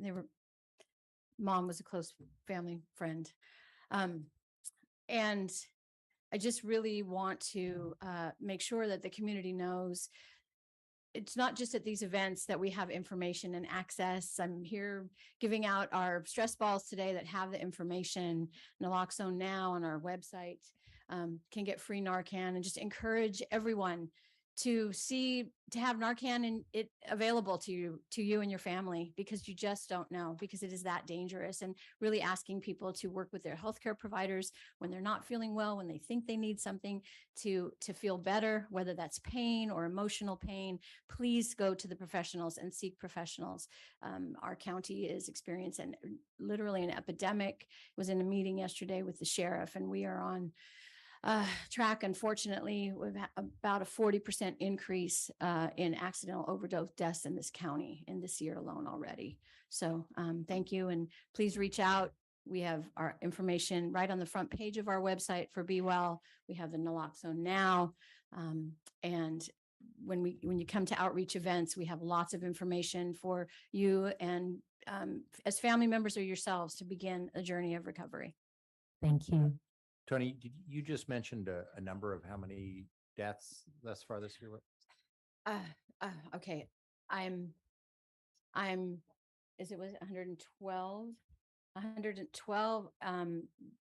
[SPEAKER 15] Mom was a close family friend. And I just really want to make sure that the community knows it's not just at these events that we have information and access. I'm here giving out our stress balls today that have the information. Naloxone Now on our website can get free Narcan, and just encourage everyone to have Narcan and it available to you and your family, because you just don't know, because it is that dangerous. And really asking people to work with their healthcare providers when they're not feeling well, when they think they need something to feel better, whether that's pain or emotional pain. Please go to the professionals and seek professionals. Our county is experiencing literally an epidemic. Was in a meeting yesterday with the sheriff, and we are on track. Unfortunately, we've had about a 40% increase in accidental overdose deaths in this county in this year alone already. So thank you, and please reach out. We have our information right on the front page of our website for Be Well. We have the Naloxone Now, and when you come to outreach events, we have lots of information for you and as family members or yourselves to begin a journey of recovery.
[SPEAKER 13] Thank you.
[SPEAKER 11] Tony, you just mentioned a number of how many deaths thus far this year?
[SPEAKER 15] Okay. Was 112? 112.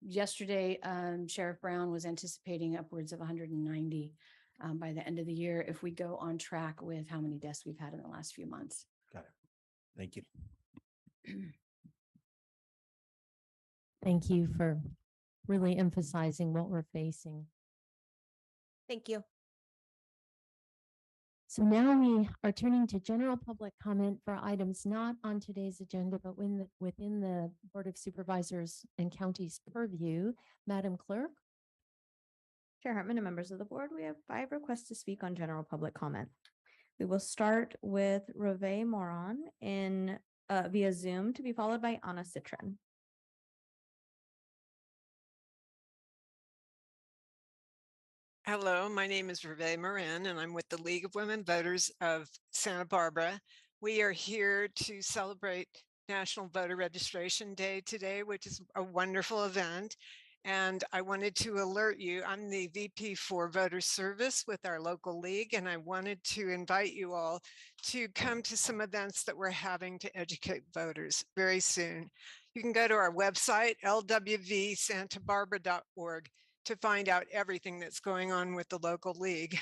[SPEAKER 15] Yesterday, Sheriff Brown was anticipating upwards of 190 by the end of the year if we go on track with how many deaths we've had in the last few months.
[SPEAKER 11] Got it. Thank you.
[SPEAKER 13] Thank you for really emphasizing what we're facing.
[SPEAKER 16] Thank you.
[SPEAKER 13] So now we are turning to general public comment for items not on today's agenda, but within the Board of Supervisors and County's purview. Madam Clerk.
[SPEAKER 2] Chair Hartman and members of the board, we have 5 requests to speak on general public comment. We will start with Reve Moron in via Zoom, to be followed by Anna Citron.
[SPEAKER 17] Hello, my name is Reve Moran, and I'm with the League of Women Voters of Santa Barbara. We are here to celebrate National Voter Registration Day today, which is a wonderful event. And I wanted to alert you, I'm the VP for Voter Service with our local league, and I wanted to invite you all to come to some events that we're having to educate voters very soon. You can go to our website, lwvsantabarbara.org, to find out everything that's going on with the local league.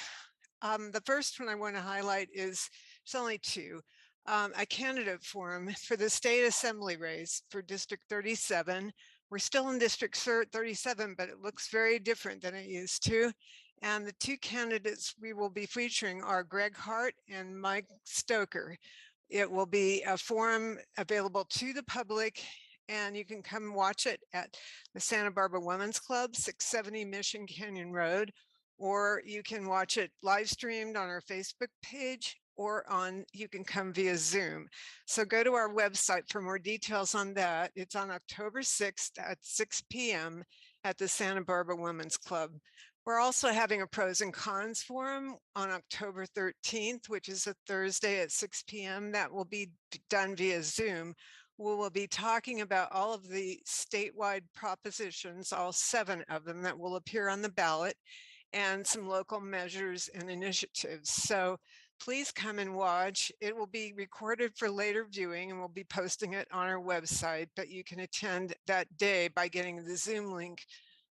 [SPEAKER 17] The first one I want to highlight is, there's only 2, a candidate forum for the state assembly race for District 37. We're still in District 37, but it looks very different than it used to. And the 2 candidates we will be featuring are Greg Hart and Mike Stoker. It will be a forum available to the public, and you can come watch it at the Santa Barbara Women's Club, 670 Mission Canyon Road, or you can watch it live streamed on our Facebook page, or you can come via Zoom. So go to our website for more details on that. It's on October 6th at 6 p.m. at the Santa Barbara Women's Club. We're also having a pros and cons forum on October 13th, which is a Thursday at 6 p.m. That will be done via Zoom. We will be talking about all of the statewide propositions, all 7 of them that will appear on the ballot, and some local measures and initiatives. So please come and watch. It will be recorded for later viewing, and we'll be posting it on our website, but you can attend that day by getting the Zoom link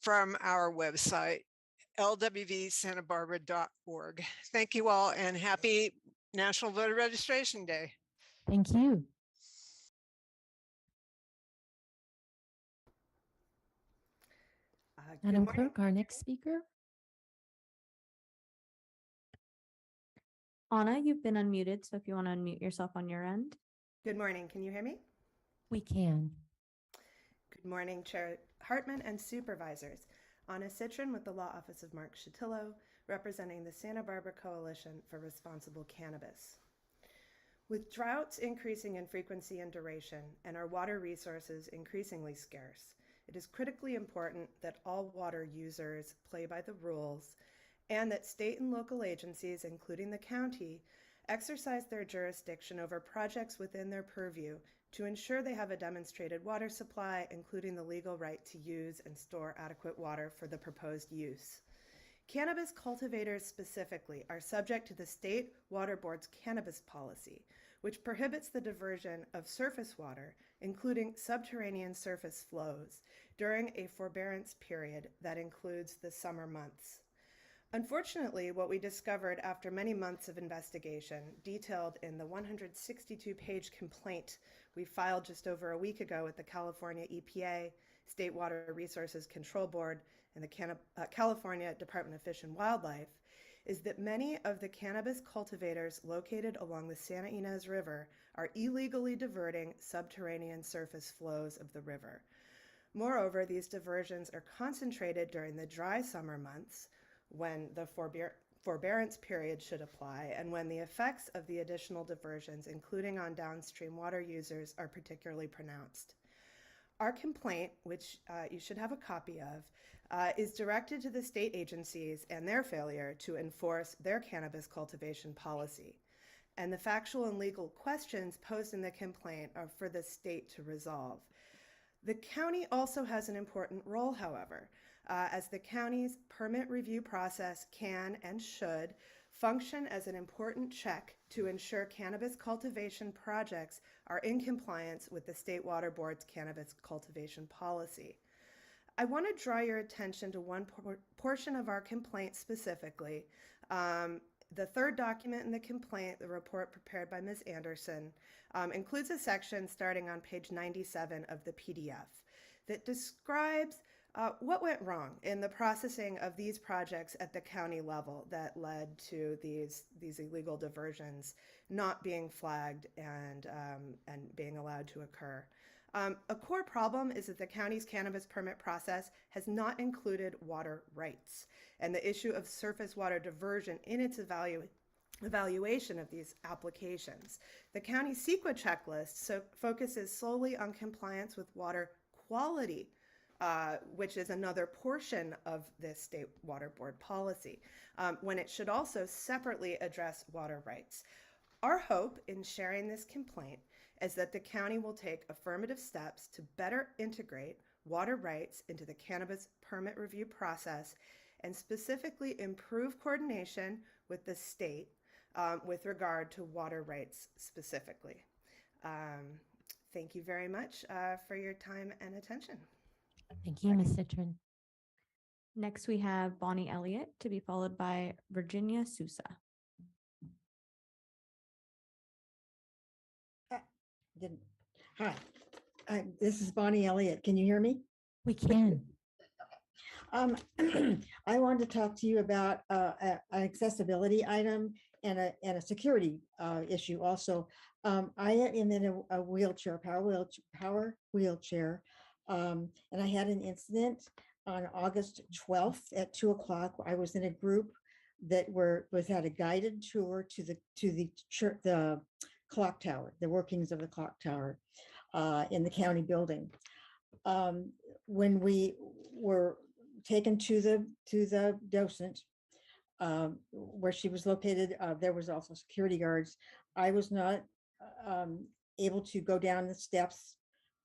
[SPEAKER 17] from our website, lwvsantabarbara.org. Thank you all, and happy National Voter Registration Day.
[SPEAKER 13] Thank you. Madam Clerk, our next speaker.
[SPEAKER 2] Anna, you've been unmuted, so if you want to unmute yourself on your end.
[SPEAKER 18] Good morning. Can you hear me?
[SPEAKER 13] We can.
[SPEAKER 18] Good morning, Chair Hartman and Supervisors. Anna Citron with the Law Office of Mark Shatillo, representing the Santa Barbara Coalition for Responsible Cannabis. With droughts increasing in frequency and duration, and our water resources increasingly scarce, it is critically important that all water users play by the rules, and that state and local agencies, including the county, exercise their jurisdiction over projects within their purview to ensure they have a demonstrated water supply, including the legal right to use and store adequate water for the proposed use. Cannabis cultivators specifically are subject to the State Water Board's cannabis policy, which prohibits the diversion of surface water, including subterranean surface flows, during a forbearance period that includes the summer months. Unfortunately, what we discovered after many months of investigation, detailed in the 162-page complaint we filed just over a week ago with the California EPA, State Water Resources Control Board, and the California Department of Fish and Wildlife, is that many of the cannabis cultivators located along the Santa Ynez River are illegally diverting subterranean surface flows of the river. Moreover, these diversions are concentrated during the dry summer months, when the forbearance period should apply, and when the effects of the additional diversions, including on downstream water users, are particularly pronounced. Our complaint, which you should have a copy of, is directed to the state agencies and their failure to enforce their cannabis cultivation policy. And the factual and legal questions posed in the complaint are for the state to resolve. The county also has an important role, however, as the county's permit review process can and should function as an important check to ensure cannabis cultivation projects are in compliance with the State Water Board's cannabis cultivation policy. I want to draw your attention to one portion of our complaint specifically. The third document in the complaint, the report prepared by Ms. Anderson, includes a section starting on page 97 of the PDF that describes what went wrong in the processing of these projects at the county level that led to these illegal diversions not being flagged and being allowed to occur. A core problem is that the county's cannabis permit process has not included water rights, and the issue of surface water diversion in its evaluation of these applications. The county CEQA checklist focuses solely on compliance with water quality, which is another portion of this state water board policy, when it should also separately address water rights. Our hope in sharing this complaint is that the county will take affirmative steps to better integrate water rights into the cannabis permit review process and specifically improve coordination with the state with regard to water rights specifically. Thank you very much for your time and attention.
[SPEAKER 13] Thank you, Ms. Citron.
[SPEAKER 2] Next, we have Bonnie Elliott to be followed by Virginia Souza.
[SPEAKER 19] Hi, this is Bonnie Elliott. Can you hear me?
[SPEAKER 13] We can.
[SPEAKER 19] I wanted to talk to you about an accessibility item and a security issue also. I am in a wheelchair, power wheelchair, and I had an incident on August 12th at 2:00. I was in a group that had a guided tour to the church, the clock tower, the workings of the clock tower in the county building. When we were taken to the docent where she was located, there was also security guards. I was not able to go down the steps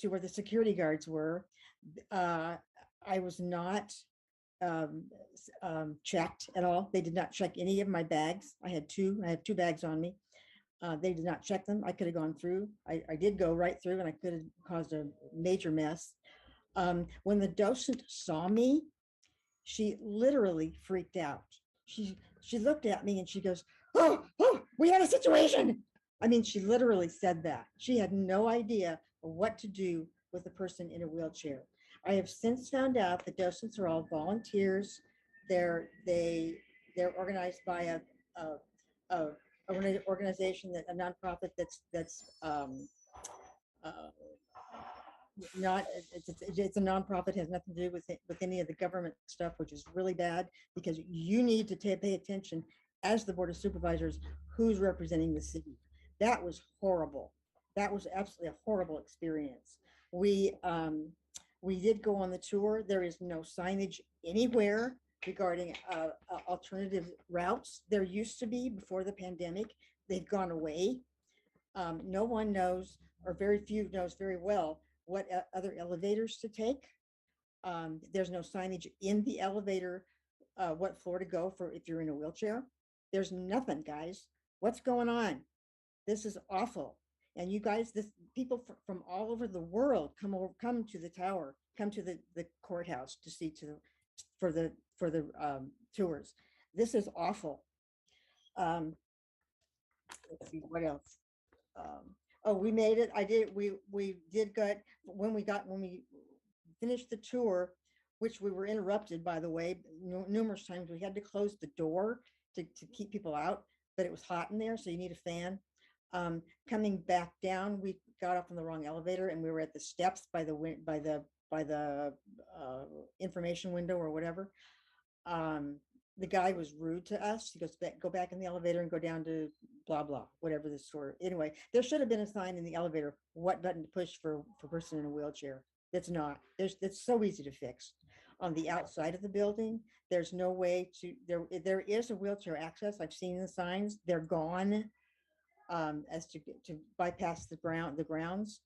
[SPEAKER 19] to where the security guards were. I was not checked at all. They did not check any of my bags. I had two bags on me. They did not check them. I could have gone through. I did go right through, and I could have caused a major mess. When the docent saw me, she literally freaked out. She looked at me and she goes, oh, we have a situation. I mean, she literally said that. She had no idea what to do with a person in a wheelchair. I have since found out that docents are all volunteers. They're organized by an organization, a nonprofit that's not, it's a nonprofit, has nothing to do with any of the government stuff, which is really bad, because you need to pay attention as the Board of Supervisors who's representing the city. That was horrible. That was absolutely a horrible experience. We did go on the tour. There is no signage anywhere regarding alternative routes. There used to be before the pandemic. They've gone away. No one knows, or very few knows very well, what other elevators to take. There's no signage in the elevator, what floor to go for if you're in a wheelchair. There's nothing, guys. What's going on? This is awful. And you guys, people from all over the world come to the tower, come to the courthouse to see for the tours. This is awful. Let's see what else. Oh, we made it. We did good when we finished the tour, which we were interrupted, by the way, numerous times. We had to close the door to keep people out, but it was hot in there, so you need a fan. Coming back down, we got off on the wrong elevator, and we were at the steps by the information window or whatever. The guy was rude to us. He goes, go back in the elevator and go down to blah, blah, whatever the store. Anyway, there should have been a sign in the elevator, what button to push for a person in a wheelchair. That's not. That's so easy to fix. On the outside of the building, there's no way to, there is a wheelchair access. I've seen the signs. They're gone as to bypass the grounds.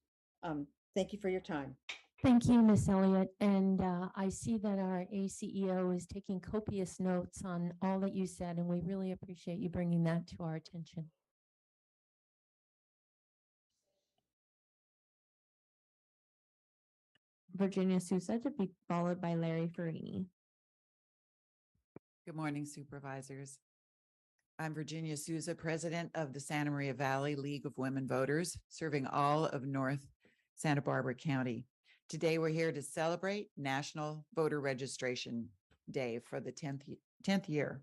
[SPEAKER 19] Thank you for your time.
[SPEAKER 13] Thank you, Ms. Elliott. And I see that our ACEO is taking copious notes on all that you said, and we really appreciate you bringing that to our attention.
[SPEAKER 2] Virginia Souza to be followed by Larry Farini.
[SPEAKER 20] Good morning, Supervisors. I'm Virginia Souza, President of the Santa Maria Valley League of Women Voters, serving all of North Santa Barbara County. Today, we're here to celebrate National Voter Registration Day for the 10th year.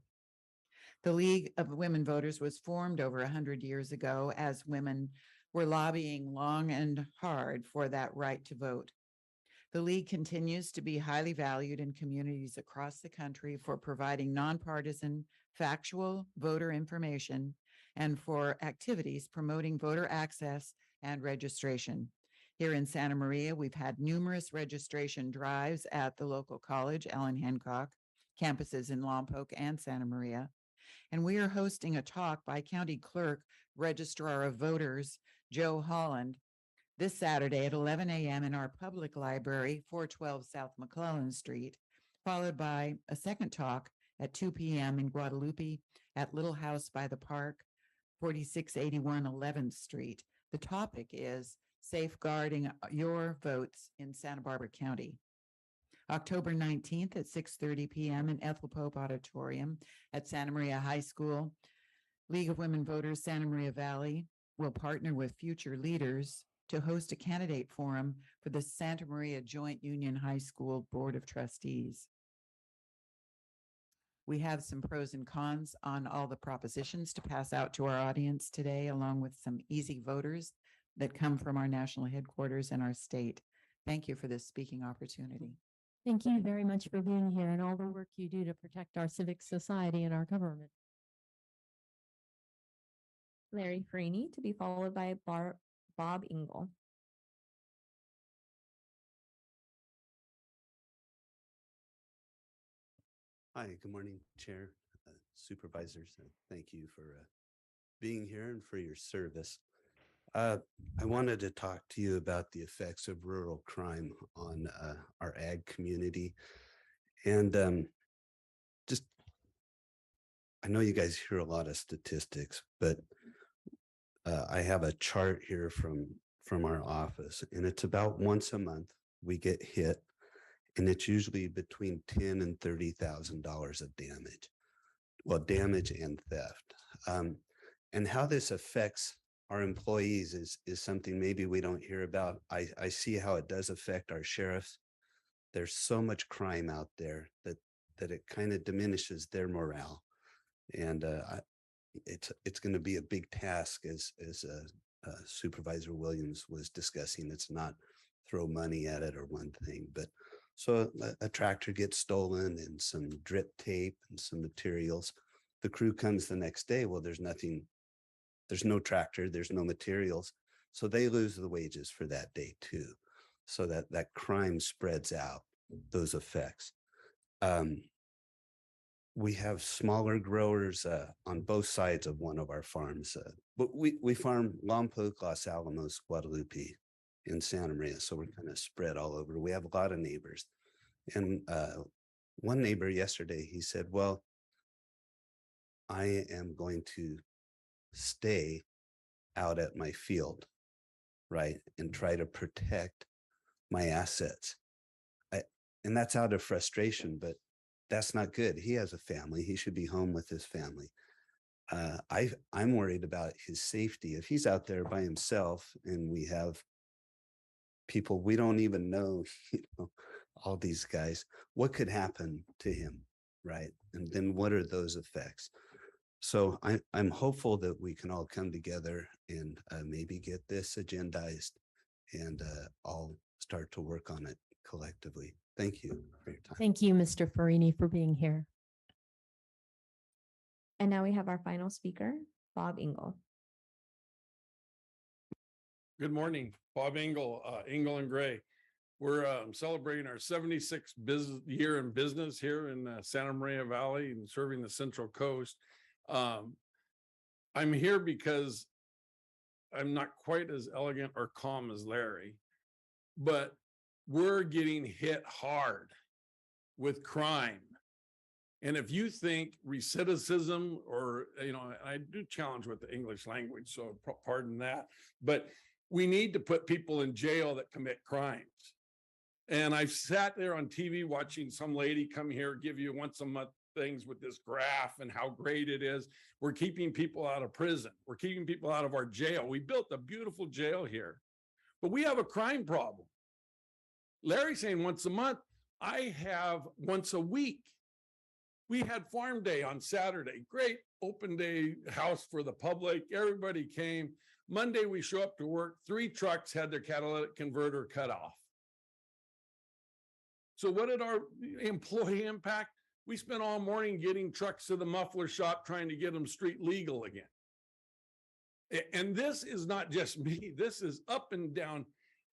[SPEAKER 20] The League of Women Voters was formed over 100 years ago as women We're lobbying long and hard for that right to vote. The League continues to be highly valued in communities across the country for providing nonpartisan, factual voter information and for activities promoting voter access and registration. Here in Santa Maria, we've had numerous registration drives at the local college, Ellen Hancock, campuses in Lompoc and Santa Maria. And we are hosting a talk by County Clerk, Registrar of Voters, Joe Holland, this Saturday at 11 a.m. in our public library, 412 South McClellan Street, followed by a second talk at 2 p.m. in Guadalupe at Little House by the Park, 4681 11th Street. The topic is safeguarding your votes in Santa Barbara County. October 19th at 6:30 p.m. in Ethel Pope Auditorium at Santa Maria High School, League of Women Voters Santa Maria Valley will partner with future leaders to host a candidate forum for the Santa Maria Joint Union High School Board of Trustees. We have some pros and cons on all the propositions to pass out to our audience today, along with some easy voters that come from our national headquarters and our state. Thank you for this speaking opportunity.
[SPEAKER 13] Thank you very much for being here and all the work you do to protect our civic society and our government.
[SPEAKER 2] Larry Freeney, to be followed by Bob Engel.
[SPEAKER 21] Hi, good morning, Chair, Supervisors. Thank you for being here and for your service. I wanted to talk to you about the effects of rural crime on our ag community. And I know you guys hear a lot of statistics, but I have a chart here from our office, and it's about once a month we get hit, and it's usually between $10,000 and $30,000 of damage. Well, damage and theft. And how this affects our employees is something maybe we don't hear about. I see how it does affect our sheriffs. There's so much crime out there that it kind of diminishes their morale. And it's going to be a big task, as Supervisor Williams was discussing. It's not throw money at it or one thing, but so a tractor gets stolen and some drip tape and some materials. The crew comes the next day. Well, there's nothing, there's no tractor, there's no materials. So they lose the wages for that day too. So that crime spreads out, those effects. We have smaller growers on both sides of one of our farms, but we farm Lompoc, Los Alamos, Guadalupe, in Santa Maria. So we're kind of spread all over. We have a lot of neighbors. And one neighbor yesterday, he said, well, I am going to stay out at my field, right, and try to protect my assets. And that's out of frustration, but that's not good. He has a family. He should be home with his family. I'm worried about his safety. If he's out there by himself and we have people we don't even know, all these guys, what could happen to him, right? And then what are those effects? So I'm hopeful that we can all come together and maybe get this agendized and all start to work on it collectively. Thank you for your time.
[SPEAKER 13] Thank you, Mr. Farini, for being here.
[SPEAKER 2] And now we have our final speaker, Bob Engel.
[SPEAKER 22] Good morning, Bob Engel, Engel and Gray. We're celebrating our 76th year in business here in Santa Maria Valley and serving the Central Coast. I'm here because I'm not quite as elegant or calm as Larry, but we're getting hit hard with crime. And if you think recidivism or, I do challenge with the English language, so pardon that, but we need to put people in jail that commit crimes. And I've sat there on TV watching some lady come here, give you once a month things with this graph and how great it is. We're keeping people out of prison. We're keeping people out of our jail. We built a beautiful jail here, but we have a crime problem. Larry's saying once a month. I have once a week. We had farm day on Saturday. Great open day house for the public. Everybody came. Monday, we show up to work, 3 trucks had their catalytic converter cut off. So what did our employee impact? We spent all morning getting trucks to the muffler shop, trying to get them street legal again. And this is not just me. This is up and down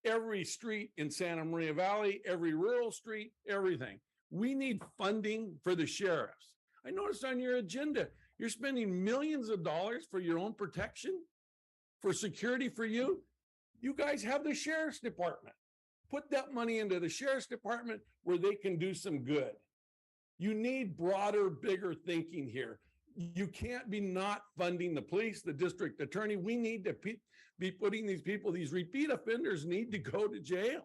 [SPEAKER 22] every street in Santa Maria Valley, every rural street, everything. We need funding for the sheriffs. I noticed on your agenda, you're spending millions of dollars for your own protection, for security for you. You guys have the sheriff's department. Put that money into the sheriff's department where they can do some good. You need broader, bigger thinking here. You can't be not funding the police, the district attorney. We need to be putting these people, these repeat offenders need to go to jail.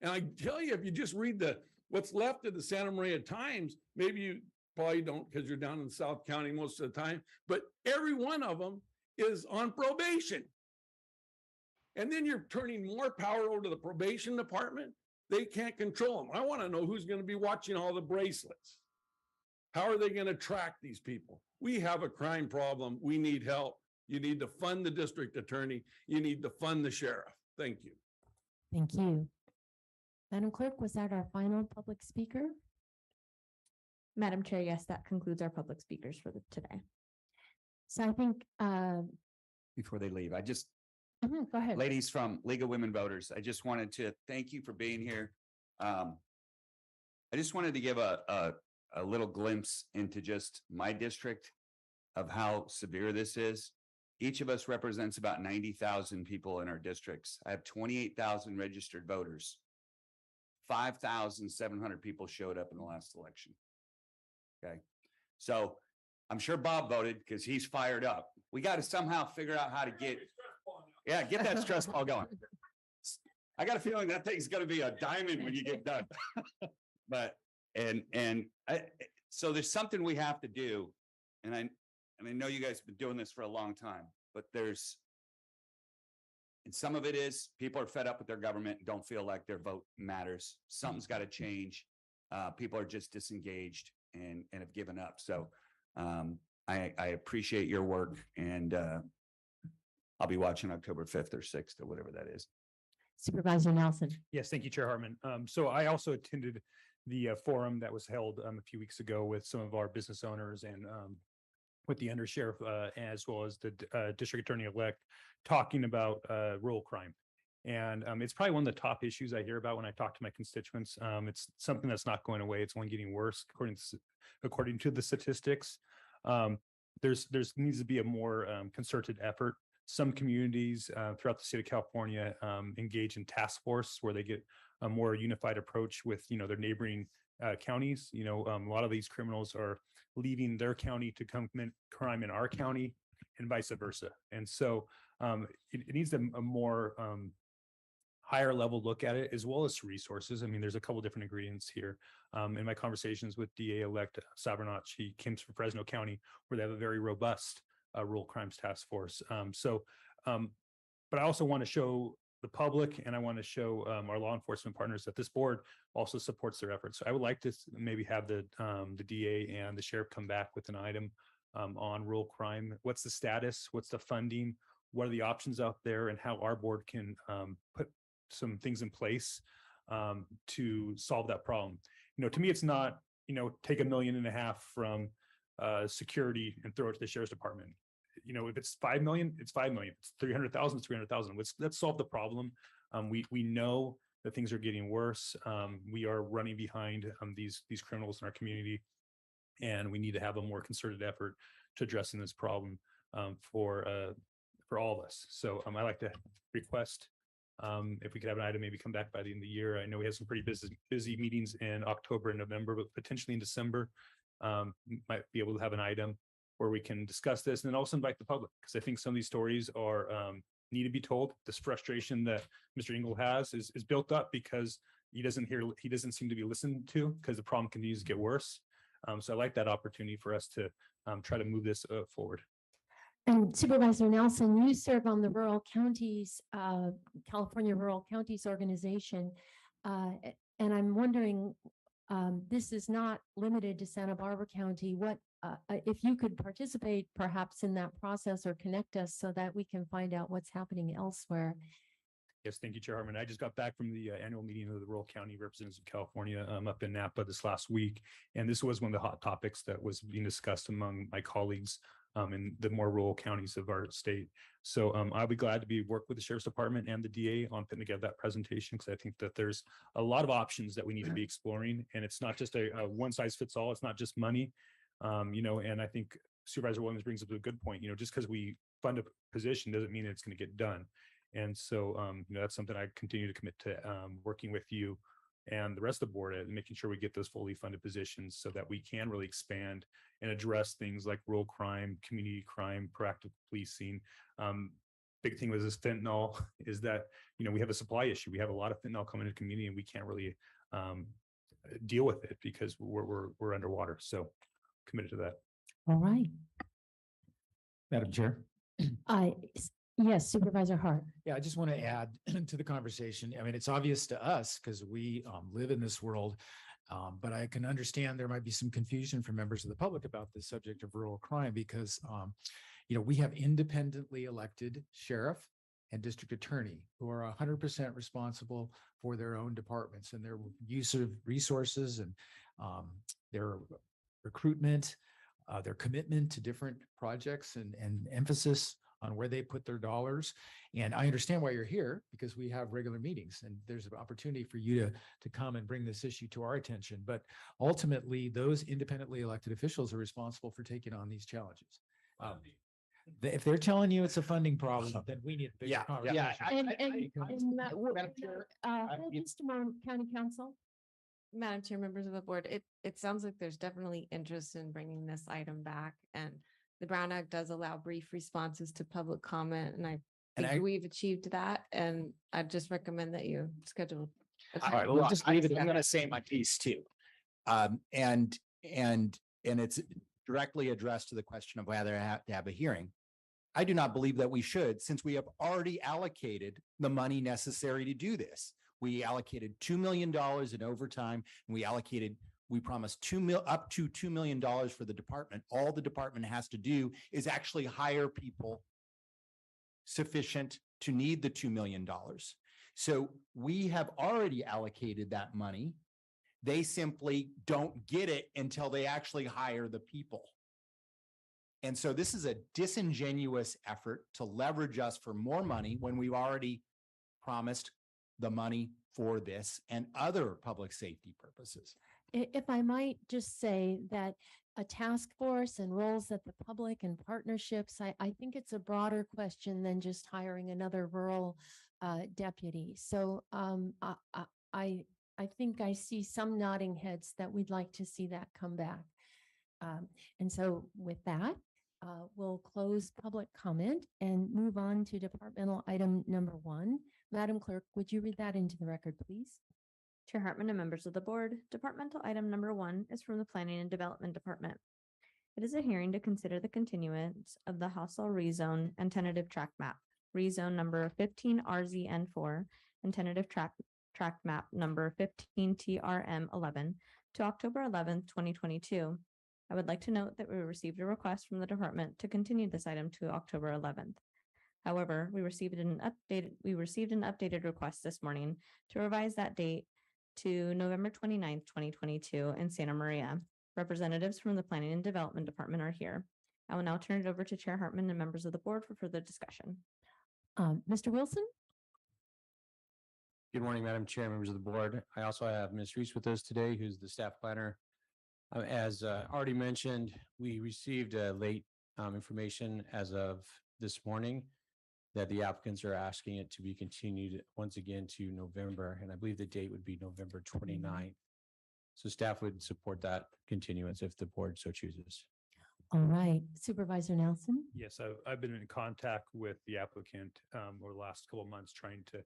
[SPEAKER 22] And I tell you, if you just read what's left of the Santa Maria Times, maybe you probably don't because you're down in South County most of the time, but every one of them is on probation. And then you're turning more power over to the probation department. They can't control them. I want to know who's going to be watching all the bracelets. How are they going to track these people? We have a crime problem. We need help. You need to fund the district attorney. You need to fund the sheriff. Thank you.
[SPEAKER 13] Thank you. Madam Clerk, was that our final public speaker?
[SPEAKER 2] Madam Chair, yes, that concludes our public speakers for today.
[SPEAKER 13] So I think,
[SPEAKER 3] Before they leave,
[SPEAKER 13] go ahead.
[SPEAKER 3] ladies from League of Women Voters, I just wanted to thank you for being here. I just wanted to give a little glimpse into just my district of how severe this is. Each of us represents about 90,000 people in our districts. I have 28,000 registered voters. 5,700 people showed up in the last election. Okay. So I'm sure Bob voted because he's fired up. We got to somehow figure out how to get that stress ball going. I got a feeling that thing's going to be a diamond when you get done. So there's something we have to do. And I know you guys have been doing this for a long time, but and some of it is people are fed up with their government and don't feel like their vote matters. Something's got to change. People are just disengaged and have given up. So I appreciate your work, and I'll be watching October 5th or 6th or whatever that is.
[SPEAKER 13] Supervisor Nelson.
[SPEAKER 7] Yes, thank you, Chair Hartman. So I also attended the forum that was held a few weeks ago with some of our business owners and with the undersheriff as well as the district attorney-elect talking about rural crime. And it's probably one of the top issues I hear about when I talk to my constituents. It's something that's not going away. It's only getting worse according to the statistics. There's needs to be a more concerted effort. Some communities throughout the state of California engage in task force where they get a more unified approach with their neighboring counties. A lot of these criminals are leaving their county to commit crime in our county and vice versa. And so it needs a more higher level look at it, as well as resources. I mean, there's a couple different ingredients here. In my conversations with DA-elect Sabernach, he came from Fresno County, where they have a very robust rural crimes task force. But I also want to show the public, and I want to show our law enforcement partners that this board also supports their efforts. So I would like to maybe have the DA and the sheriff come back with an item on rural crime. What's the status? What's the funding? What are the options out there, and how our board can put some things in place to solve that problem? To me, it's not, take $1.5 million from security and throw it to the sheriff's department. If it's 5 million, it's 5 million. It's 300,000, it's 300,000. Let's solve the problem. We know that things are getting worse. We are running behind these criminals in our community, and we need to have a more concerted effort to addressing this problem for all of us. So I like to request if we could have an item maybe come back by the end of the year. I know we have some pretty busy meetings in October and November, but potentially in December, might be able to have an item where we can discuss this, and then also invite the public, because I think some of these stories are need to be told. This frustration that Mr. Engel has is built up because he doesn't seem to be listened to, because the problem continues to get worse. So I like that opportunity for us to try to move this forward.
[SPEAKER 13] And Supervisor Nelson, you serve on the Rural Counties, California Rural Counties Organization. And I'm wondering, this is not limited to Santa Barbara County. What if you could participate perhaps in that process or connect us so that we can find out what's happening elsewhere.
[SPEAKER 7] Yes, thank you, Chair Hartman. I just got back from the annual meeting of the Rural County Representatives of California up in Napa this last week. And this was one of the hot topics that was being discussed among my colleagues in the more rural counties of our state. So I'll be glad to work with the Sheriff's Department and the DA on putting together that presentation, because I think that there's a lot of options that we need to be exploring. And it's not just a one size fits all. It's not just money, and I think Supervisor Williams brings up a good point. Just because we fund a position doesn't mean it's going to get done. And so, that's something I continue to commit to working with you and the rest of the board and making sure we get those fully funded positions so that we can really expand and address things like rural crime, community crime, proactive policing. Big thing with this fentanyl is that, we have a supply issue. We have a lot of fentanyl coming into the community and we can't really deal with it because we're underwater. So committed to that.
[SPEAKER 13] All right.
[SPEAKER 12] Madam Chair.
[SPEAKER 13] Yes, Supervisor Hart.
[SPEAKER 12] Yeah, I just want to add to the conversation. I mean, it's obvious to us because we live in this world, but I can understand there might be some confusion from members of the public about the subject of rural crime because, we have independently elected sheriff and district attorney who are 100% responsible for their own departments and their use of resources and their recruitment, their commitment to different projects and emphasis on where they put their dollars. And I understand why you're here because we have regular meetings and there's an opportunity for you to come and bring this issue to our attention. But ultimately, those independently elected officials are responsible for taking on these challenges. If they're telling you it's a funding problem, then we need a bigger conversation.
[SPEAKER 13] Mr. County Council.
[SPEAKER 5] Madam Chair, members of the board, it sounds like there's definitely interest in bringing this item back, and the Brown Act does allow brief responses to public comment, and I think we've achieved that, and I just recommend that you schedule.
[SPEAKER 11] All right, well, I'm going to say my piece too. And it's directly addressed to the question of whether I have to have a hearing. I do not believe that we should, since we have already allocated the money necessary to do this. We allocated $2 million in overtime, and we promised up to $2 million for the department. All the department has to do is actually hire people sufficient to need the $2 million. So we have already allocated that money. They simply don't get it until they actually hire the people. And so this is a disingenuous effort to leverage us for more money when we've already promised the money for this and other public safety purposes.
[SPEAKER 13] If I might just say that a task force and roles at the public and partnerships, I think it's a broader question than just hiring another rural deputy. So I think I see some nodding heads that we'd like to see that come back. And so with that, we'll close public comment and move on to departmental item number 1. Madam Clerk, would you read that into the record, please?
[SPEAKER 2] Chair Hartman and members of the board, departmental item number 1 is from the Planning and Development Department. It is a hearing to consider the continuance of the Hostel rezone and tentative track map, rezone number 15RZN4 and tentative track map number 15TRM11 to October 11th, 2022. I would like to note that we received a request from the department to continue this item to October 11th. However, we received an updated request this morning to revise that date to November 29th, 2022 in Santa Maria. Representatives from the Planning and Development Department are here. I will now turn it over to Chair Hartman and members of the board for further discussion.
[SPEAKER 13] Mr. Wilson?
[SPEAKER 4] Good morning, Madam Chair, members of the board. I also have Ms. Reese with us today, who's the staff planner. As already mentioned, we received late information as of this morning that the applicants are asking it to be continued once again to November, and I believe the date would be November 29th. So staff would support that continuance if the board so chooses.
[SPEAKER 13] All right, Supervisor Nelson.
[SPEAKER 7] Yes, I've been in contact with the applicant over the last couple of months, trying to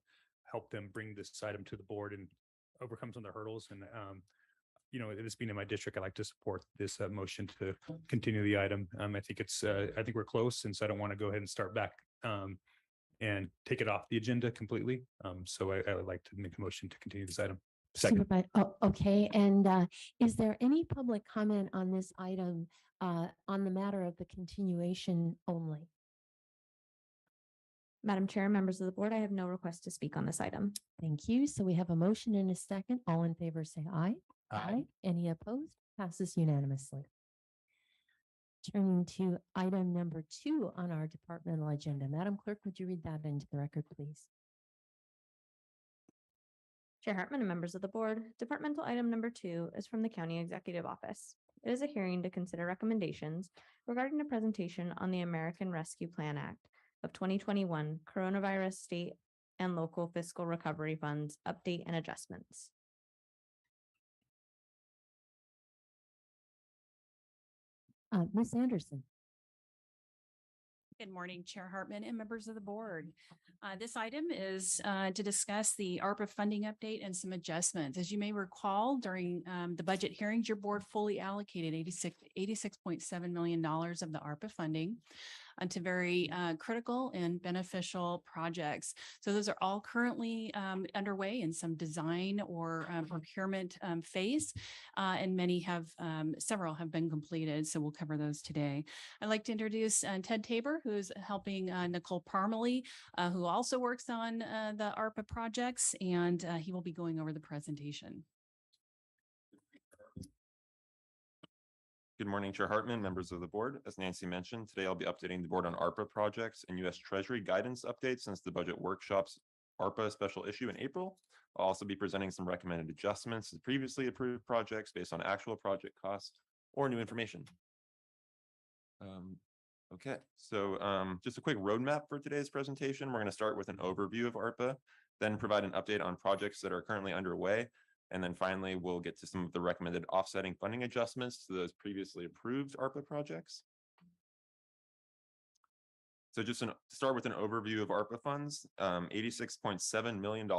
[SPEAKER 7] help them bring this item to the board and overcome some of the hurdles. And this being in my district, I like to support this motion to continue the item. I think we're close, and so I don't want to go ahead and start back and take it off the agenda completely. So I would like to make a motion to continue this item.
[SPEAKER 21] Second.
[SPEAKER 13] Oh, okay. And is there any public comment on this item on the matter of the continuation only?
[SPEAKER 2] Madam Chair, members of the board, I have no request to speak on this item.
[SPEAKER 13] Thank you. So we have a motion and a second. All in favor, say aye.
[SPEAKER 11] Aye.
[SPEAKER 13] Any opposed? Passes unanimously. Turning to item number 2 on our departmental agenda. Madam Clerk, would you read that into the record, please?
[SPEAKER 2] Chair Hartman and members of the board, departmental item number 2 is from the County Executive Office. It is a hearing to consider recommendations regarding a presentation on the American Rescue Plan Act of 2021 Coronavirus State and Local Fiscal Recovery Funds Update and Adjustments.
[SPEAKER 13] Ms. Anderson.
[SPEAKER 6] Good morning, Chair Hartman and members of the board. This item is to discuss the ARPA funding update and some adjustments. As you may recall, during the budget hearings, your board fully allocated $86.7 million of the ARPA funding to very critical and beneficial projects. So those are all currently underway in some design or procurement phase, and several have been completed. So we'll cover those today. I'd like to introduce Ted Tabor, who's helping Nicole Parmalee, who also works on the ARPA projects, and he will be going over the presentation.
[SPEAKER 8] Good morning, Chair Hartman, members of the board. As Nancy mentioned, today I'll be updating the board on ARPA projects and U.S. Treasury guidance updates since the budget workshop's ARPA special issue in April. I'll also be presenting some recommended adjustments to previously approved projects based on actual project costs or new information. Okay, so just a quick roadmap for today's presentation. We're going to start with an overview of ARPA, then provide an update on projects that are currently underway. And then finally, we'll get to some of the recommended offsetting funding adjustments to those previously approved ARPA projects. So just to start with an overview of ARPA funds, $86.7 million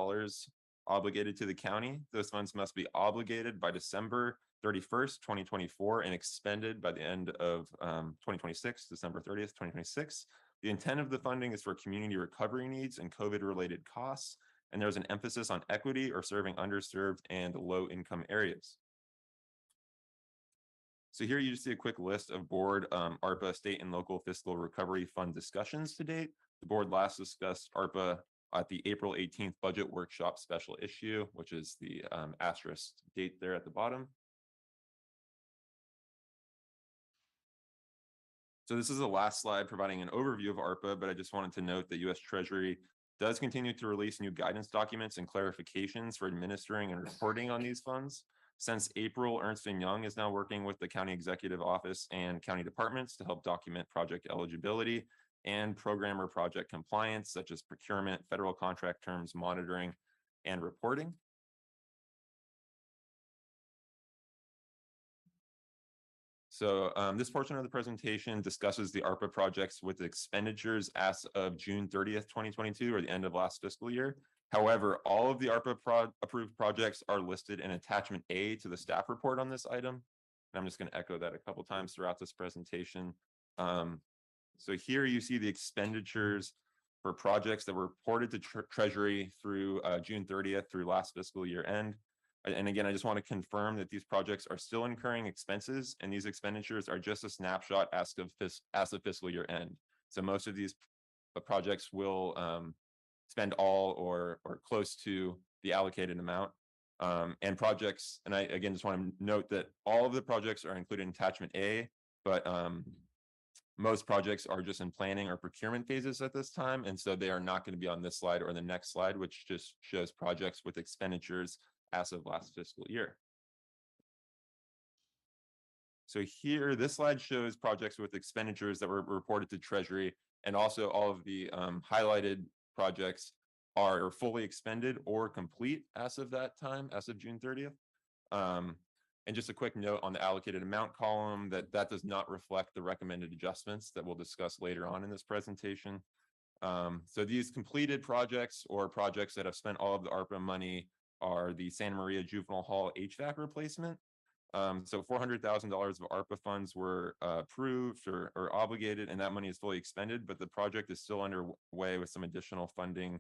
[SPEAKER 8] obligated to the county. Those funds must be obligated by December 31st, 2024 and expended by the end of 2026, December 30th, 2026. The intent of the funding is for community recovery needs and COVID-related costs, and there's an emphasis on equity or serving underserved and low-income areas. So here you just see a quick list of board ARPA state and local fiscal recovery fund discussions to date. The board last discussed ARPA at the April 18th budget workshop special issue, which is the asterisk date there at the bottom. So this is the last slide providing an overview of ARPA, but I just wanted to note that U.S. Treasury does continue to release new guidance documents and clarifications for administering and reporting on these funds. Since April, Ernst & Young is now working with the County Executive Office and county departments to help document project eligibility and program or project compliance, such as procurement, federal contract terms, monitoring, and reporting. So this portion of the presentation discusses the ARPA projects with expenditures as of June 30th, 2022, or the end of last fiscal year. However, all of the ARPA approved projects are listed in attachment A to the staff report on this item. And I'm just going to echo that a couple times throughout this presentation. So here you see the expenditures for projects that were reported to Treasury through June 30th through last fiscal year end. And again, I just want to confirm that these projects are still incurring expenses, and these expenditures are just a snapshot as of fiscal year end. So most of these projects will spend all or close to the allocated amount. And projects, and I again just want to note that all of the projects are included in attachment A, but most projects are just in planning or procurement phases at this time, and so they are not going to be on this slide or the next slide, which just shows projects with expenditures as of last fiscal year. So here, this slide shows projects with expenditures that were reported to Treasury, and also all of the highlighted projects are fully expended or complete as of that time, as of June 30th. And just a quick note on the allocated amount column that does not reflect the recommended adjustments that we'll discuss later on in this presentation. So these completed projects or projects that have spent all of the ARPA money are the Santa Maria Juvenile Hall HVAC replacement. So $400,000 of ARPA funds were approved or obligated, and that money is fully expended, but the project is still underway with some additional funding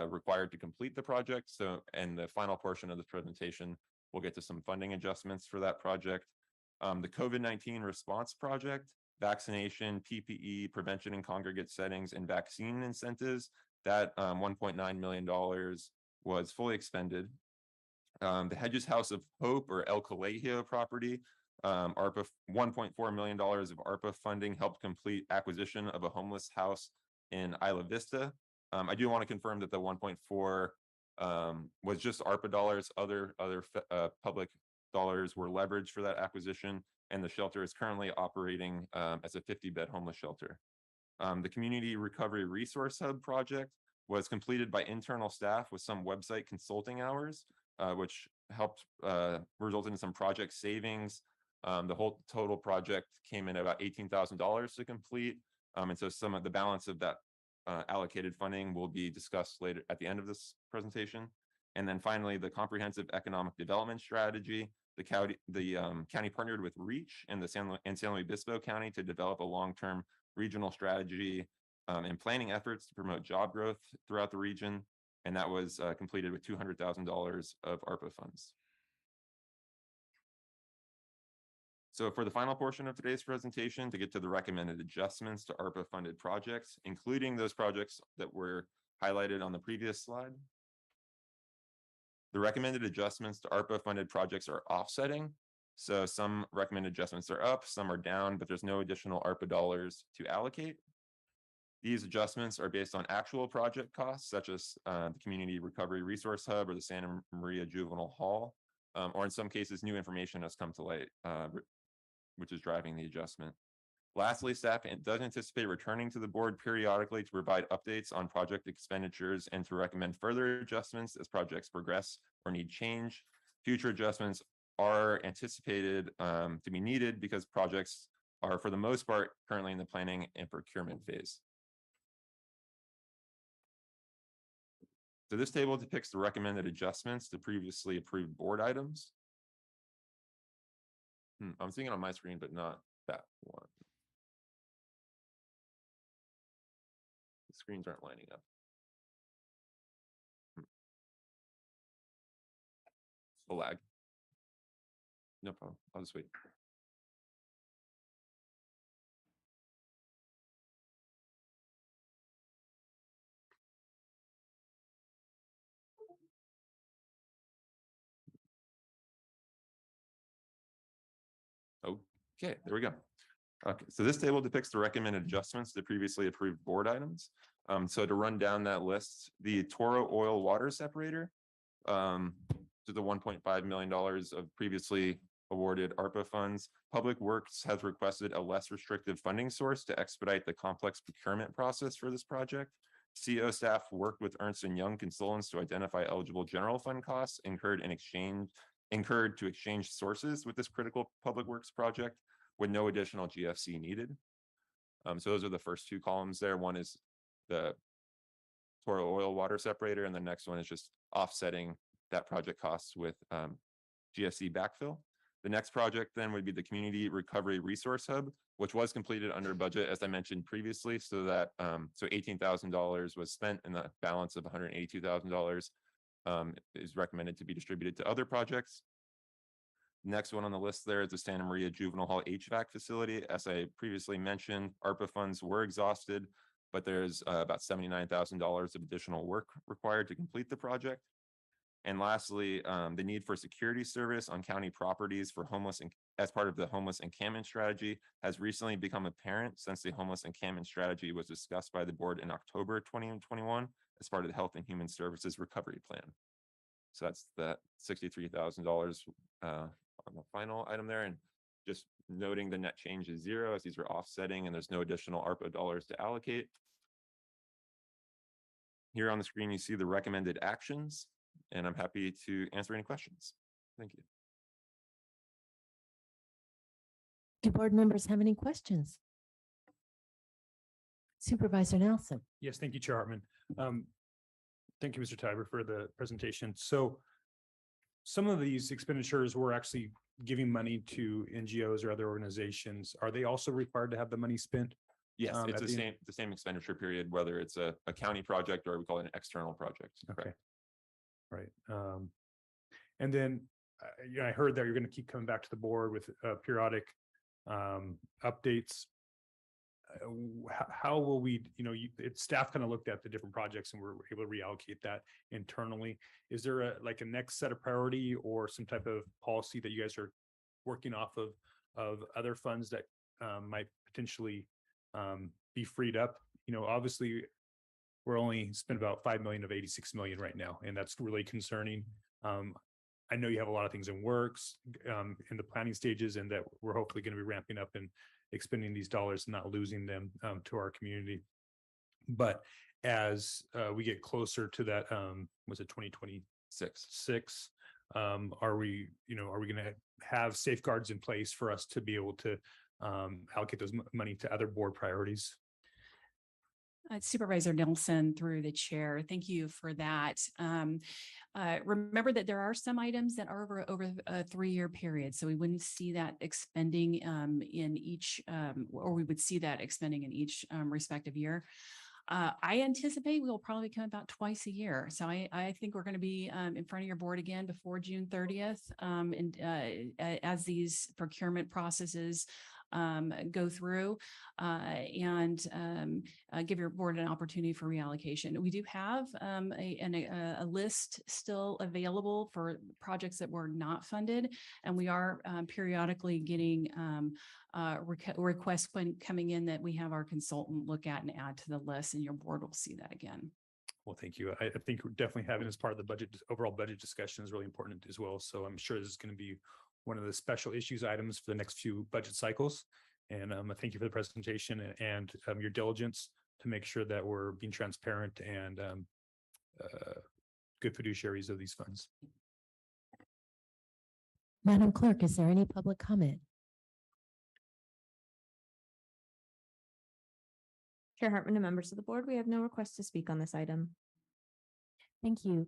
[SPEAKER 8] required to complete the project. So, and the final portion of this presentation, we'll get to some funding adjustments for that project. The COVID-19 response project, vaccination, PPE, prevention in congregate settings, and vaccine incentives, that $1.9 million was fully expended. The Hedges House of Hope, or El Colegio property, ARPA $1.4 million of ARPA funding helped complete acquisition of a homeless house in Isla Vista. I do want to confirm that the 1.4 was just ARPA dollars. Other public dollars were leveraged for that acquisition, and the shelter is currently operating as a 50-bed homeless shelter. The Community Recovery Resource Hub project was completed by internal staff with some website consulting hours, which helped result in some project savings. The whole total project came in at about $18,000 to complete. And so some of the balance of that allocated funding will be discussed later at the end of this presentation. And then finally, the Comprehensive Economic Development Strategy. The county partnered with REACH and San Luis Obispo County to develop a long-term regional strategy and planning efforts to promote job growth throughout the region. And that was completed with $200,000 of ARPA funds. So for the final portion of today's presentation, to get to the recommended adjustments to ARPA funded projects, including those projects that were highlighted on the previous slide. The recommended adjustments to ARPA funded projects are offsetting. So some recommended adjustments are up, some are down, but there's no additional ARPA dollars to allocate. These adjustments are based on actual project costs, such as the Community Recovery Resource Hub or the Santa Maria Juvenile Hall, or in some cases, new information has come to light, which is driving the adjustment. Lastly, staff does anticipate returning to the board periodically to provide updates on project expenditures and to recommend further adjustments as projects progress or need change. Future adjustments are anticipated to be needed because projects are, for the most part, currently in the planning and procurement phase. So this table depicts the recommended adjustments to previously approved board items. I'm seeing it on my screen, but not that one. The screens aren't lining up. A lag. No problem. I'll just wait. Okay, there we go. Okay, so this table depicts the recommended adjustments to previously approved board items. So to run down that list, the Toro Oil Water Separator, to the $1.5 million of previously awarded ARPA funds. Public Works has requested a less restrictive funding source to expedite the complex procurement process for this project. CO staff worked with Ernst & Young consultants to identify eligible general fund costs incurred to exchange sources with this critical public works project with no additional GFC needed. So those are the first two columns there. One is the Toro Oil Water Separator, and the next one is just offsetting that project costs with GFC backfill. The next project then would be the Community Recovery Resource Hub, which was completed under budget, as I mentioned previously, so that so $18,000 was spent and the balance of $182,000 is recommended to be distributed to other projects. Next one on the list there is the Santa Maria Juvenile Hall HVAC facility. As I previously mentioned, ARPA funds were exhausted, but there's about $79,000 of additional work required to complete the project. And lastly, the need for security service on county properties for homeless and as part of the homeless encampment strategy has recently become apparent since the homeless encampment strategy was discussed by the board in October 2021 as part of the Health and Human Services Recovery Plan. So that's the $63,000 on the final item there. And just noting the net change is zero as these are offsetting and there's no additional ARPA dollars to allocate. Here on the screen, you see the recommended actions, and I'm happy to answer any questions. Thank you.
[SPEAKER 13] Do board members have any questions? Supervisor Nelson.
[SPEAKER 7] Yes, thank you, Chair Hartman. Thank you, Mr. Tiber, for the presentation. So some of these expenditures were actually giving money to NGOs or other organizations. Are they also required to have the money spent
[SPEAKER 8] Yes,
[SPEAKER 7] at
[SPEAKER 8] it's
[SPEAKER 7] the end?
[SPEAKER 8] the same expenditure period, whether it's a county project or we call it an external project.
[SPEAKER 7] Okay. Right. And then, I heard that you're going to keep coming back to the board with periodic updates. How will we, staff kind of looked at the different projects and we're able to reallocate that internally. Is there a next set of priority or some type of policy that you guys are working off of other funds that might potentially be freed up? Obviously we're only spent about 5 million of 86 million right now, and that's really concerning. I know you have a lot of things in works in the planning stages, and that we're hopefully going to be ramping up and expending these dollars, not losing them to our community. But as we get closer to that, was it 2026? Are we going to have safeguards in place for us to be able to allocate those money to other board priorities?
[SPEAKER 6] Supervisor Nelson, through the chair, thank you for that. Remember that there are some items that are over a 3-year period, so we wouldn't see that expending in each, or we would see that expending in each respective year. I anticipate we will probably come about twice a year. So I think we're going to be in front of your board again before June 30th, and as these procurement processes go through and give your board an opportunity for reallocation. We do have a list still available for projects that were not funded, and we are periodically getting requests coming in that we have our consultant look at and add to the list, and your board will see that again.
[SPEAKER 7] Well, thank you. I think we're definitely having as part of the budget, overall budget discussion is really important as well. So I'm sure this is going to be one of the special issues items for the next few budget cycles. And thank you for the presentation and your diligence to make sure that we're being transparent and good fiduciaries of these funds.
[SPEAKER 13] Madam Clerk, is there any public comment?
[SPEAKER 2] Chair Hartman and members of the board, we have no requests to speak on this item.
[SPEAKER 13] Thank you.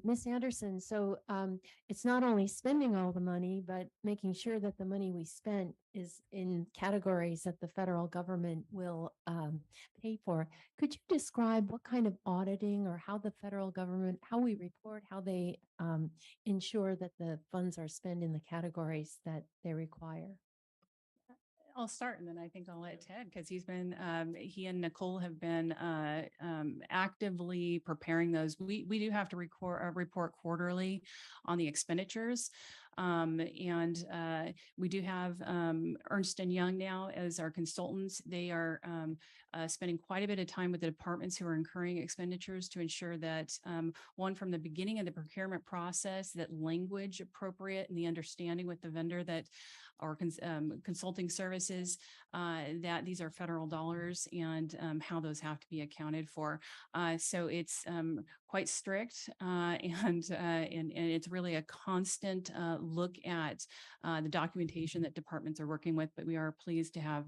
[SPEAKER 13] Ms. Anderson, so it's not only spending all the money, but making sure that the money we spent is in categories that the federal government will pay for. Could you describe what kind of auditing or how the federal government, how we report, how they ensure that the funds are spent in the categories that they require?
[SPEAKER 6] I'll start and then I think I'll let Ted, because he and Nicole have been actively preparing those. We do have to report quarterly on the expenditures. And we do have Ernst & Young now as our consultants. They are spending quite a bit of time with the departments who are incurring expenditures to ensure that one, from the beginning of the procurement process, that language appropriate and the understanding with the vendor that or consulting services, that these are federal dollars and how those have to be accounted for. So it's quite strict and it's really a constant look at the documentation that departments are working with, but we are pleased to have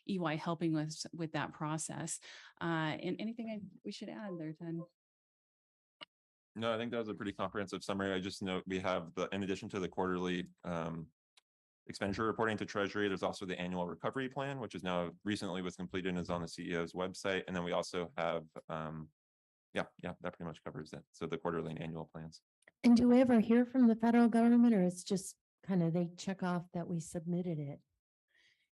[SPEAKER 6] EY helping us with that process. And anything we should add there, Ted?
[SPEAKER 8] No, I think that was a pretty comprehensive summary. I just note we have in addition to the quarterly expenditure reporting to Treasury, there's also the annual recovery plan, which is now recently was completed and is on the CEO's website. And then we also have, that pretty much covers it. So the quarterly and annual plans.
[SPEAKER 13] And do we ever hear from the federal government, or it's just kind of they check off that we submitted it?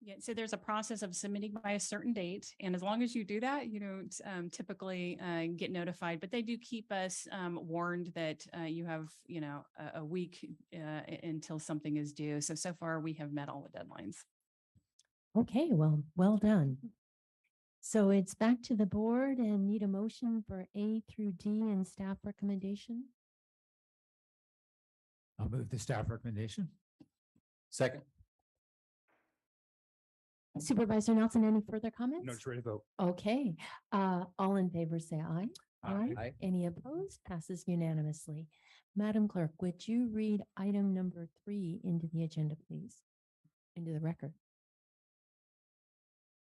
[SPEAKER 6] Yeah, so there's a process of submitting by a certain date. And as long as you do that, you don't typically get notified, but they do keep us warned that you have, a week until something is due. So far we have met all the deadlines.
[SPEAKER 13] Okay, well done. So it's back to the board and need a motion for A through D and staff recommendation.
[SPEAKER 12] I'll move the staff recommendation.
[SPEAKER 11] Second.
[SPEAKER 13] Supervisor Nelson, any further comments?
[SPEAKER 7] No, it's ready to vote.
[SPEAKER 13] Okay, all in favor say aye.
[SPEAKER 11] Aye.
[SPEAKER 13] Any opposed? Passes unanimously. Madam Clerk, would you read item number 3 into the agenda, please? Into the record.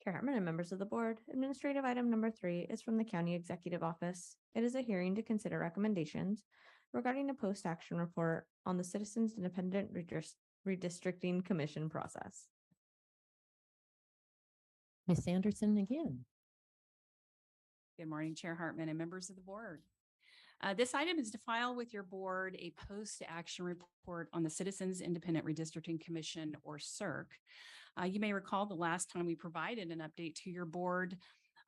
[SPEAKER 2] Chair Hartman and members of the board, administrative item number 3 is from the County Executive Office. It is a hearing to consider recommendations regarding a post-action report on the Citizens Independent Redistricting Commission process.
[SPEAKER 13] Ms. Anderson again.
[SPEAKER 6] Good morning, Chair Hartman and members of the board. This item is to file with your board a post-action report on the Citizens Independent Redistricting Commission, or Circ. You may recall the last time we provided an update to your board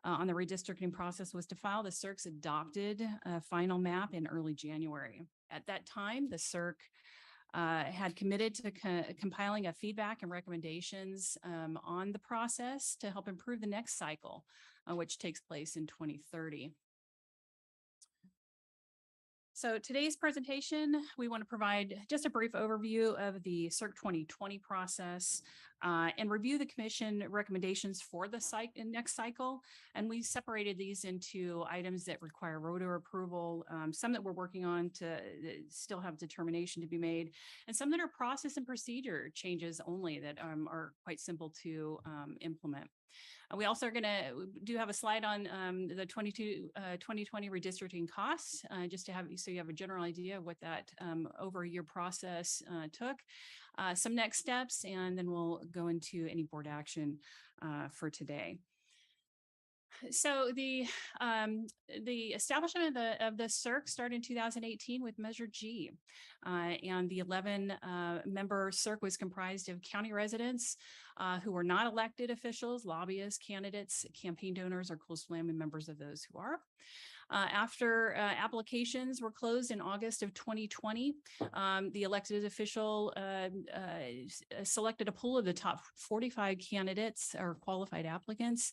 [SPEAKER 6] on the redistricting process was to file the Circ's adopted final map in early January. At that time, the Circ had committed to compiling a feedback and recommendations on the process to help improve the next cycle, which takes place in 2030. So today's presentation, we want to provide just a brief overview of the Circ 2020 process and review the commission recommendations for the next cycle. And we separated these into items that require voter approval, some that we're working on to still have determination to be made, and some that are process and procedure changes only that are quite simple to implement. We also are do have a slide on the 2020 redistricting costs, just to have so you have a general idea of what that over a year process took, some next steps, and then we'll go into any board action for today. So the establishment of the Circ started in 2018 with Measure G, and the 11-member Circ was comprised of county residents who were not elected officials, lobbyists, candidates, campaign donors, or coastal land members of those who are. After applications were closed in August of 2020, the elected official selected a pool of the top 45 candidates or qualified applicants.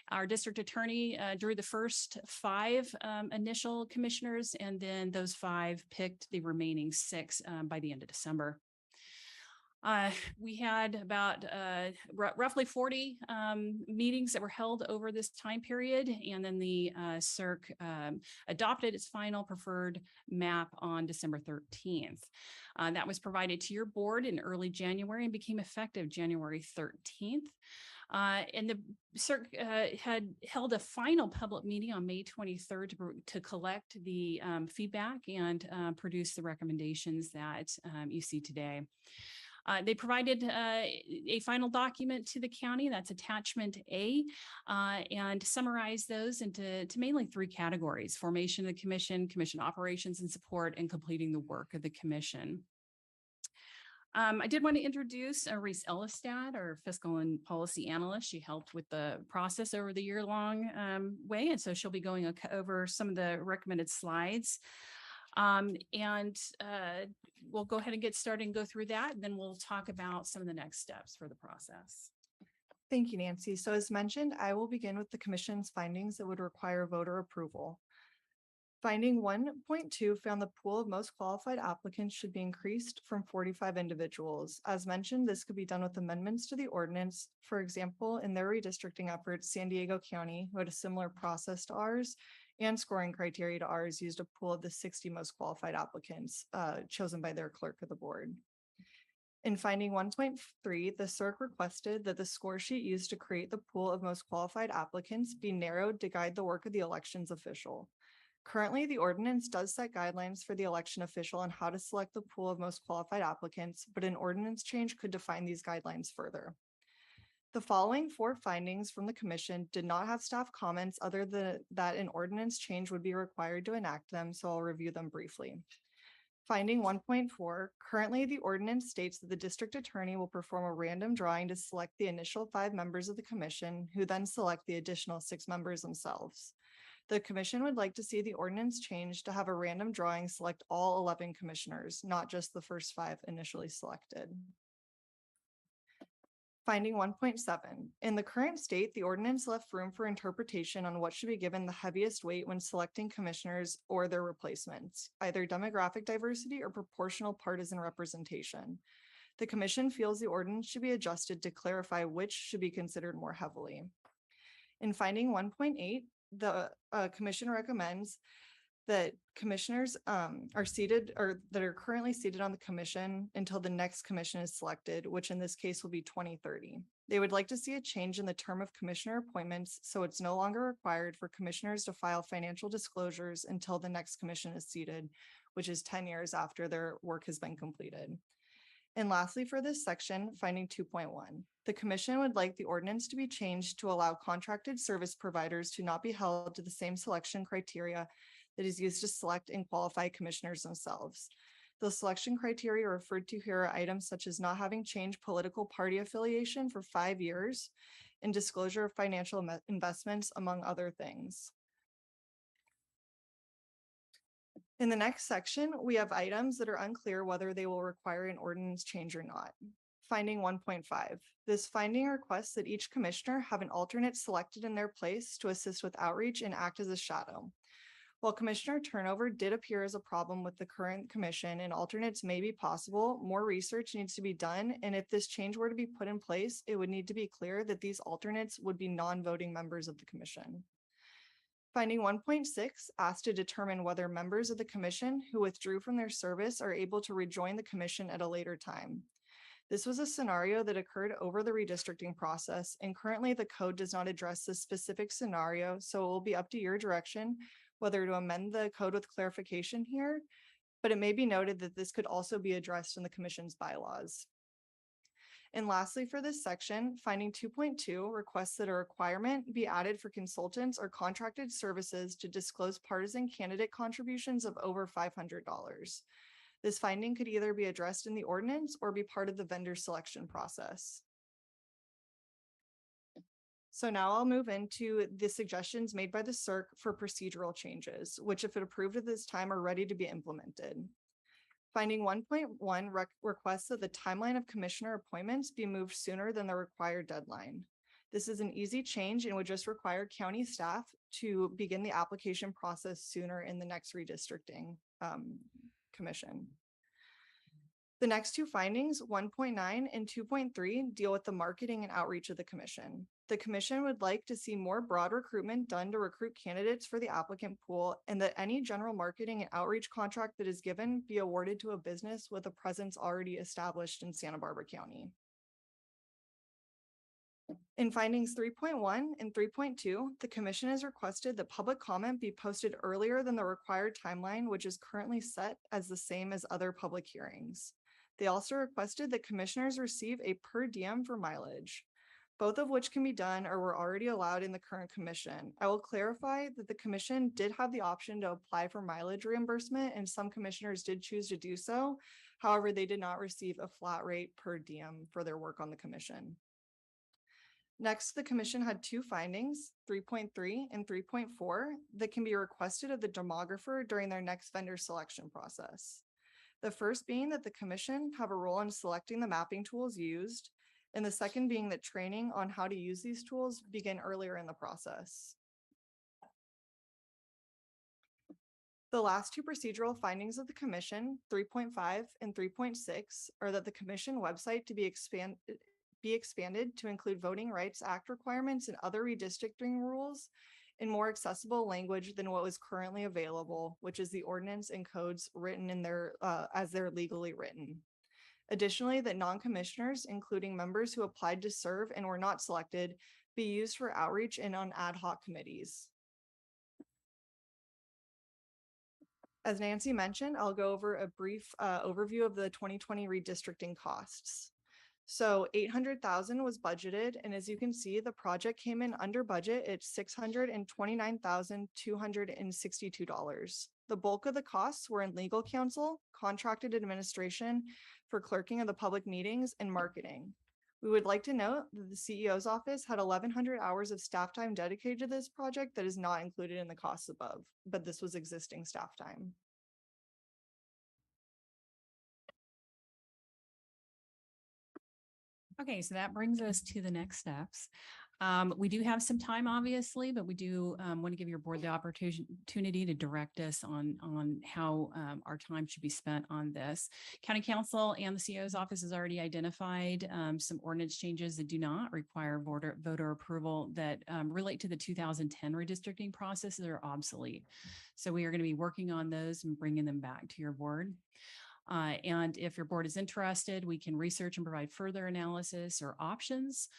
[SPEAKER 6] Our district attorney drew the first 5 initial commissioners, and then those 5 picked the remaining 6 by the end of December. We had about roughly 40 meetings that were held over this time period, and then the Circ adopted its final preferred map on December 13th. That was provided to your board in early January and became effective January 13th. And the Circ had held a final public meeting on May 23rd to collect the feedback and produce the recommendations that you see today. They provided a final document to the county, that's attachment A, and summarized those into mainly 3 categories: formation of the commission, commission operations and support, and completing the work of the commission. I did want to introduce Reese Ellistad, our fiscal and policy analyst. She helped with the process over the year-long way, and so she'll be going over some of the recommended slides. We'll go ahead and get started and go through that, and then we'll talk about some of the next steps for the process.
[SPEAKER 9] Thank you, Nancy. So as mentioned, I will begin with the commission's findings that would require voter approval. Finding 1.2 found the pool of most qualified applicants should be increased from 45 individuals. As mentioned, this could be done with amendments to the ordinance. For example, in their redistricting efforts, San Diego County, who had a similar process to ours and scoring criteria to ours, used a pool of the 60 most qualified applicants chosen by their clerk of the board. In finding 1.3, the Circ requested that the score sheet used to create the pool of most qualified applicants be narrowed to guide the work of the elections official. Currently, the ordinance does set guidelines for the election official on how to select the pool of most qualified applicants, but an ordinance change could define these guidelines further. The following 4 findings from the commission did not have staff comments other than that an ordinance change would be required to enact them, so I'll review them briefly. Finding 1.4, currently the ordinance states that the district attorney will perform a random drawing to select the initial 5 members of the commission, who then select the additional 6 members themselves. The commission would like to see the ordinance change to have a random drawing select all 11 commissioners, not just the first 5 initially selected. Finding 1.7. In the current state, the ordinance left room for interpretation on what should be given the heaviest weight when selecting commissioners or their replacements, either demographic diversity or proportional partisan representation. The commission feels the ordinance should be adjusted to clarify which should be considered more heavily. In finding 1.8, the commission recommends that commissioners are seated or that are currently seated on the commission until the next commission is selected, which in this case will be 2030. They would like to see a change in the term of commissioner appointments, so it's no longer required for commissioners to file financial disclosures until the next commission is seated, which is 10 years after their work has been completed. And lastly, for this section, finding 2.1, the commission would like the ordinance to be changed to allow contracted service providers to not be held to the same selection criteria that is used to select and qualify commissioners themselves. The selection criteria referred to here are items such as not having changed political party affiliation for 5 years and disclosure of financial investments, among other things. In the next section, we have items that are unclear whether they will require an ordinance change or not. Finding 1.5. This finding requests that each commissioner have an alternate selected in their place to assist with outreach and act as a shadow. While commissioner turnover did appear as a problem with the current commission and alternates may be possible, more research needs to be done. And if this change were to be put in place, it would need to be clear that these alternates would be non-voting members of the commission. Finding 1.6 asks to determine whether members of the commission who withdrew from their service are able to rejoin the commission at a later time. This was a scenario that occurred over the redistricting process, and currently the code does not address this specific scenario, so it will be up to your direction whether to amend the code with clarification here, but it may be noted that this could also be addressed in the commission's bylaws. And lastly, for this section, finding 2.2 requests that a requirement be added for consultants or contracted services to disclose partisan candidate contributions of over $500. This finding could either be addressed in the ordinance or be part of the vendor selection process. So now I'll move into the suggestions made by the Circ for procedural changes, which if approved at this time are ready to be implemented. Finding 1.1 requests that the timeline of commissioner appointments be moved sooner than the required deadline. This is an easy change and would just require county staff to begin the application process sooner in the next redistricting commission. The next two findings, 1.9 and 2.3, deal with the marketing and outreach of the commission. The commission would like to see more broad recruitment done to recruit candidates for the applicant pool, and that any general marketing and outreach contract that is given be awarded to a business with a presence already established in Santa Barbara County. In findings 3.1 and 3.2, the commission has requested that public comment be posted earlier than the required timeline, which is currently set as the same as other public hearings. They also requested that commissioners receive a per diem for mileage, both of which can be done or were already allowed in the current commission. I will clarify that the commission did have the option to apply for mileage reimbursement, and some commissioners did choose to do so. However, they did not receive a flat rate per diem for their work on the commission. Next, the commission had two findings, 3.3 and 3.4, that can be requested of the demographer during their next vendor selection process. The first being that the commission have a role in selecting the mapping tools used, and the second being that training on how to use these tools begin earlier in the process. The last two procedural findings of the commission, 3.5 and 3.6, are that the commission website to be expanded to include Voting Rights Act requirements and other redistricting rules in more accessible language than what was currently available, which is the ordinance and codes written in their as they're legally written. Additionally, that non-commissioners, including members who applied to serve and were not selected, be used for outreach and on ad hoc committees. As Nancy mentioned, I'll go over a brief overview of the 2020 redistricting costs. So 800,000 was budgeted, and as you can see, the project came in under budget at $629,262. The bulk of the costs were in legal counsel, contracted administration for clerking of the public meetings, and marketing. We would like to note that the CEO's office had 1,100 hours of staff time dedicated to this project that is not included in the costs above, but this was existing staff time.
[SPEAKER 6] Okay, so that brings us to the next steps. We do have some time, obviously, but we do want to give your board the opportunity to direct us on how our time should be spent on this. County Council and the CEO's office has already identified some ordinance changes that do not require voter approval that relate to the 2010 redistricting process that are obsolete. So we are going to be working on those and bringing them back to your board. And if your board is interested, we can research and provide further analysis or options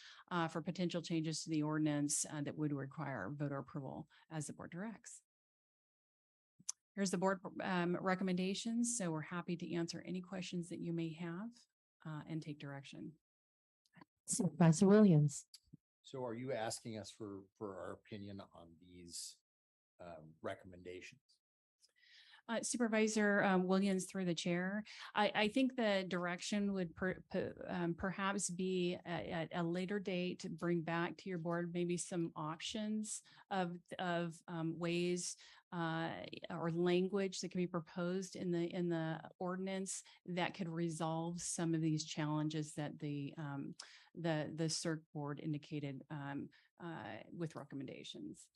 [SPEAKER 6] for potential changes to the ordinance that would require voter approval as the board directs. Here's the board recommendations. So we're happy to answer any questions that you may have. and take direction.
[SPEAKER 13] Supervisor Williams.
[SPEAKER 11] So are you asking us for our opinion on these recommendations?
[SPEAKER 6] Supervisor Williams, through the chair, I think the direction would perhaps be at a later date to bring back to your board maybe some options of ways or language that can be proposed in the ordinance that could resolve some of these challenges that the Circ board indicated with recommendations.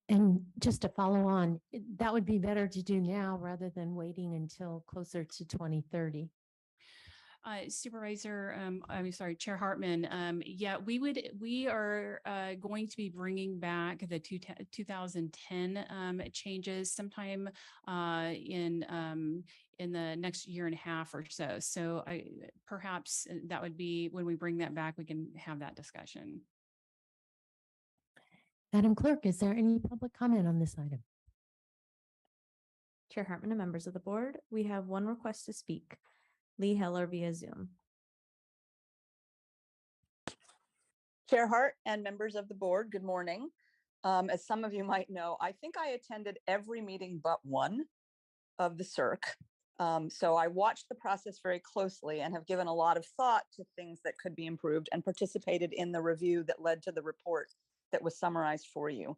[SPEAKER 13] And just to follow on, that would be better to do now rather than waiting until closer to 2030.
[SPEAKER 6] Supervisor, I'm sorry, Chair Hartman. Yeah, we are going to be bringing back the 2010 changes sometime in the next year and a half or so. So perhaps that would be when we bring that back, we can have that discussion.
[SPEAKER 13] Madam Clerk, is there any public comment on this item?
[SPEAKER 2] Chair Hartman and members of the board, we have one request to speak. Lee Heller via Zoom.
[SPEAKER 1] Chair Hart and members of the board, good morning. As some of you might know, I think I attended every meeting but one of the Circ. So I watched the process very closely and have given a lot of thought to things that could be improved and participated in the review that led to the report that was summarized for you.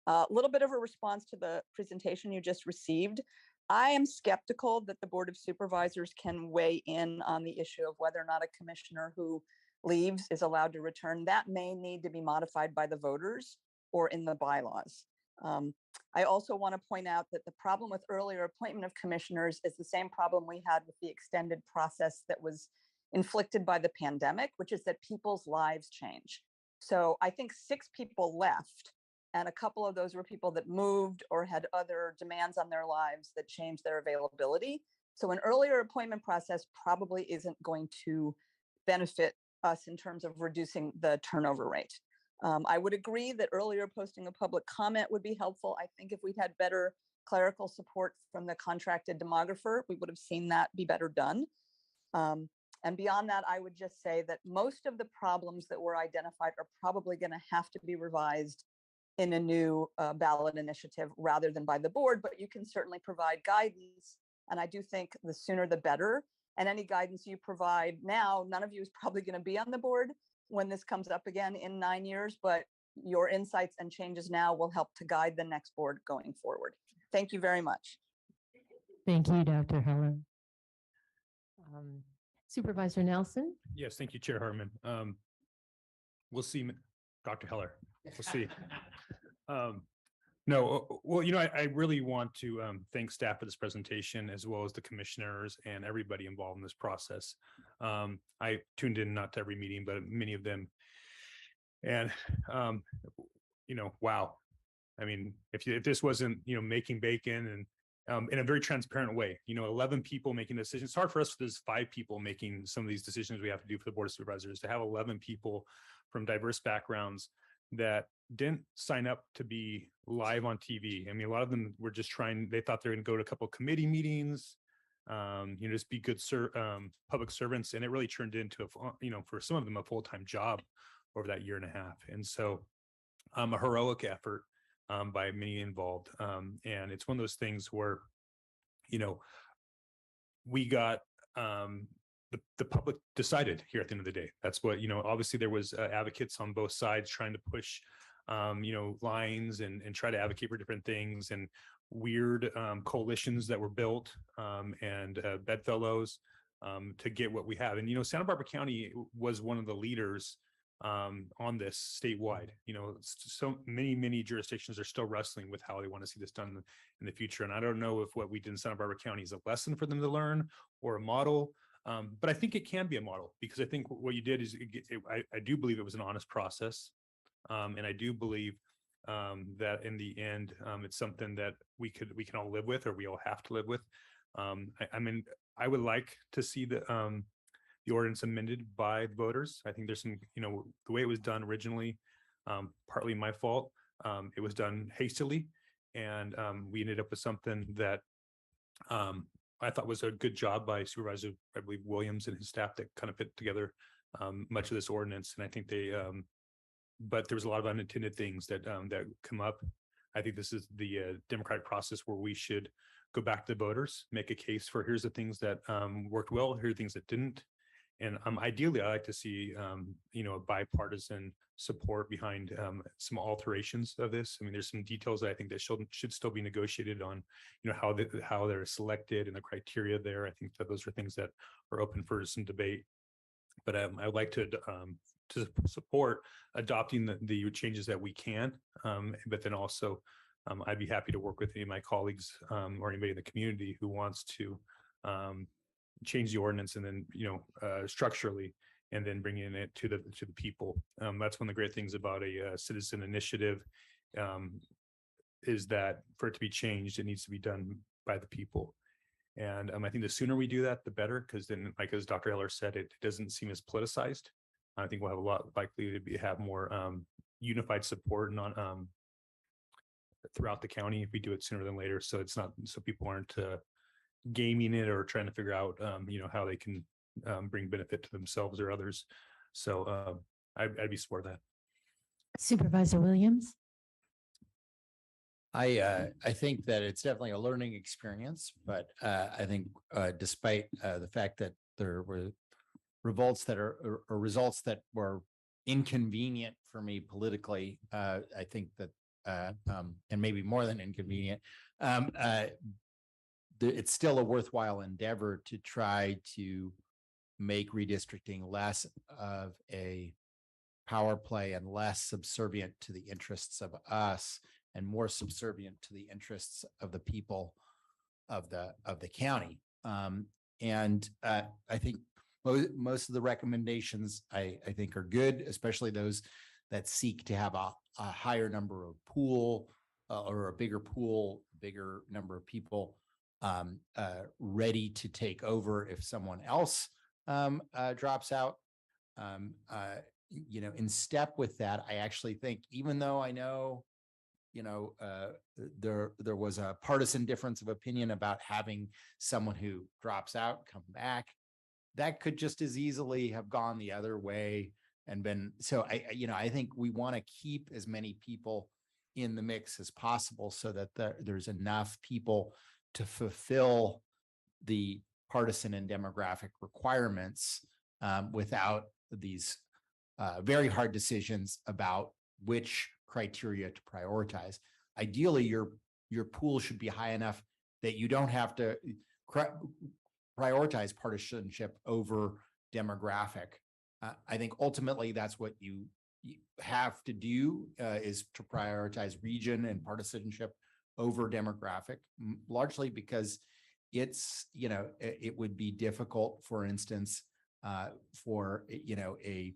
[SPEAKER 1] A little bit of a response to the presentation you just received. I am skeptical that the Board of Supervisors can weigh in on the issue of whether or not a commissioner who leaves is allowed to return. That may need to be modified by the voters or in the bylaws. I also want to point out that the problem with earlier appointment of commissioners is the same problem we had with the extended process that was inflicted by the pandemic, which is that people's lives change. So I think 6 people left, and a couple of those were people that moved or had other demands on their lives that changed their availability. So an earlier appointment process probably isn't going to benefit us in terms of reducing the turnover rate. I would agree that earlier posting a public comment would be helpful. I think if we'd had better clerical support from the contracted demographer, we would have seen that be better done. And beyond that, I would just say that most of the problems that were identified are probably going to have to be revised in a new ballot initiative rather than by the board, but you can certainly provide guidance. And I do think the sooner the better. And any guidance you provide now, none of you is probably going to be on the board when this comes up again in 9 years, but your insights and changes now will help to guide the next board going forward. Thank you very much.
[SPEAKER 13] Thank you, Dr. Heller. Supervisor Nelson?
[SPEAKER 7] Yes, thank you, Chair Hartman. We'll see, Dr. Heller. We'll see. No, well, I really want to thank staff for this presentation, as well as the commissioners and everybody involved in this process. I tuned in not to every meeting, but many of them. And, wow. I mean, if this wasn't, making bacon and in a very transparent way, 11 people making decisions. It's hard for us. There's 5 people making some of these decisions we have to do for the Board of Supervisors. To have 11 people from diverse backgrounds that didn't sign up to be live on TV. I mean, a lot of them were just they thought they were going to go to a couple of committee meetings, just be good public servants. And it really turned into, for some of them, a full-time job over that year and a half. And so a heroic effort by many involved. And it's one of those things where, we got the public decided here at the end of the day. That's what, obviously there was advocates on both sides trying to push, lines and try to advocate for different things, and weird coalitions that were built and bedfellows to get what we have. And, Santa Barbara County was one of the leaders on this statewide. So many jurisdictions are still wrestling with how they want to see this done in the future. And I don't know if what we did in Santa Barbara County is a lesson for them to learn or a model. But I think it can be a model, because I think what you did is, I do believe it was an honest process. And I do believe that in the end, it's something that we can all live with, or we all have to live with. I mean, I would like to see the ordinance amended by the voters. I think there's some, the way it was done originally, partly my fault. It was done hastily, and we ended up with something that I thought was a good job by Supervisor, I believe, Williams and his staff that kind of put together much of this ordinance. And I think they, but there was a lot of unintended things that that come up. I think this is the democratic process where we should go back to the voters, make a case for here's the things that worked well, here are things that didn't. And ideally, I like to see, you know, a bipartisan support behind some alterations of this. I mean, there's some details that I think that should still be negotiated on, you know, how they're selected and the criteria there. I think that those are things that are open for some debate. But I would like to support adopting the changes that we can, but then also I'd be happy to work with any of my colleagues or anybody in the community who wants to change the ordinance and then, you know, structurally, and then bringing it to the people. That's one of the great things about a citizen initiative, is that for it to be changed, it needs to be done by the people. And I think the sooner we do that, the better, because then, like as Dr. Heller said, it doesn't seem as politicized. I think we'll have a lot likely to have more unified support throughout the county if we do it sooner than later. So it's not, so people aren't gaming it or trying to figure out, you know, how they can bring benefit to themselves or others. So I'd be for that.
[SPEAKER 13] Supervisor Williams.
[SPEAKER 11] I think that it's definitely a learning experience, but I think despite the fact that there were results that were inconvenient for me politically, I think that and maybe more than inconvenient, it's still a worthwhile endeavor to try to make redistricting less of a power play and less subservient to the interests of us and more subservient to the interests of the people of the county. And I think most of the recommendations I think are good, especially those that seek to have a higher number of pool or a bigger number of people ready to take over if someone else drops out. You know, in step with that, I actually think, even though I know, you know, there was a partisan difference of opinion about having someone who drops out come back, that could just as easily have gone the other way and been. So I think we want to keep as many people in the mix as possible so that there's enough people to fulfill the partisan and demographic requirements without these very hard decisions about which criteria to prioritize. Ideally, your pool should be high enough that you don't have to prioritize partisanship over demographic. I think ultimately that's what you have to do, is to prioritize region and partisanship over demographic, largely because it's, you know, it would be difficult, for instance, for, you know, a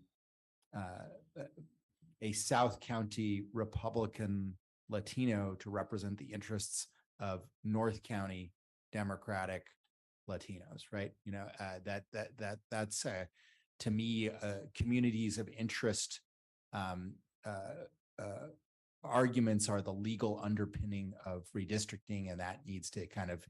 [SPEAKER 11] South County Republican Latino to represent the interests of North County Democratic Latinos, right? You know, that's to me, communities of interest arguments are the legal underpinning of redistricting, and that needs to kind of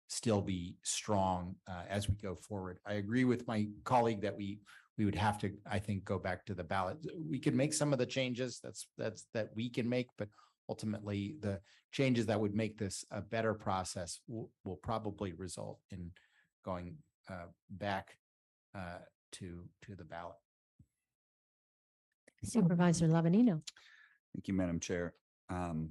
[SPEAKER 11] still be strong as we go forward. I agree with my colleague that we would have to, I think, go back to the ballot. We can make some of the changes that we can make, but ultimately the changes that would make this a better process will probably result in going back to the ballot.
[SPEAKER 13] Supervisor Lavanino.
[SPEAKER 3] Thank you, Madam Chair. And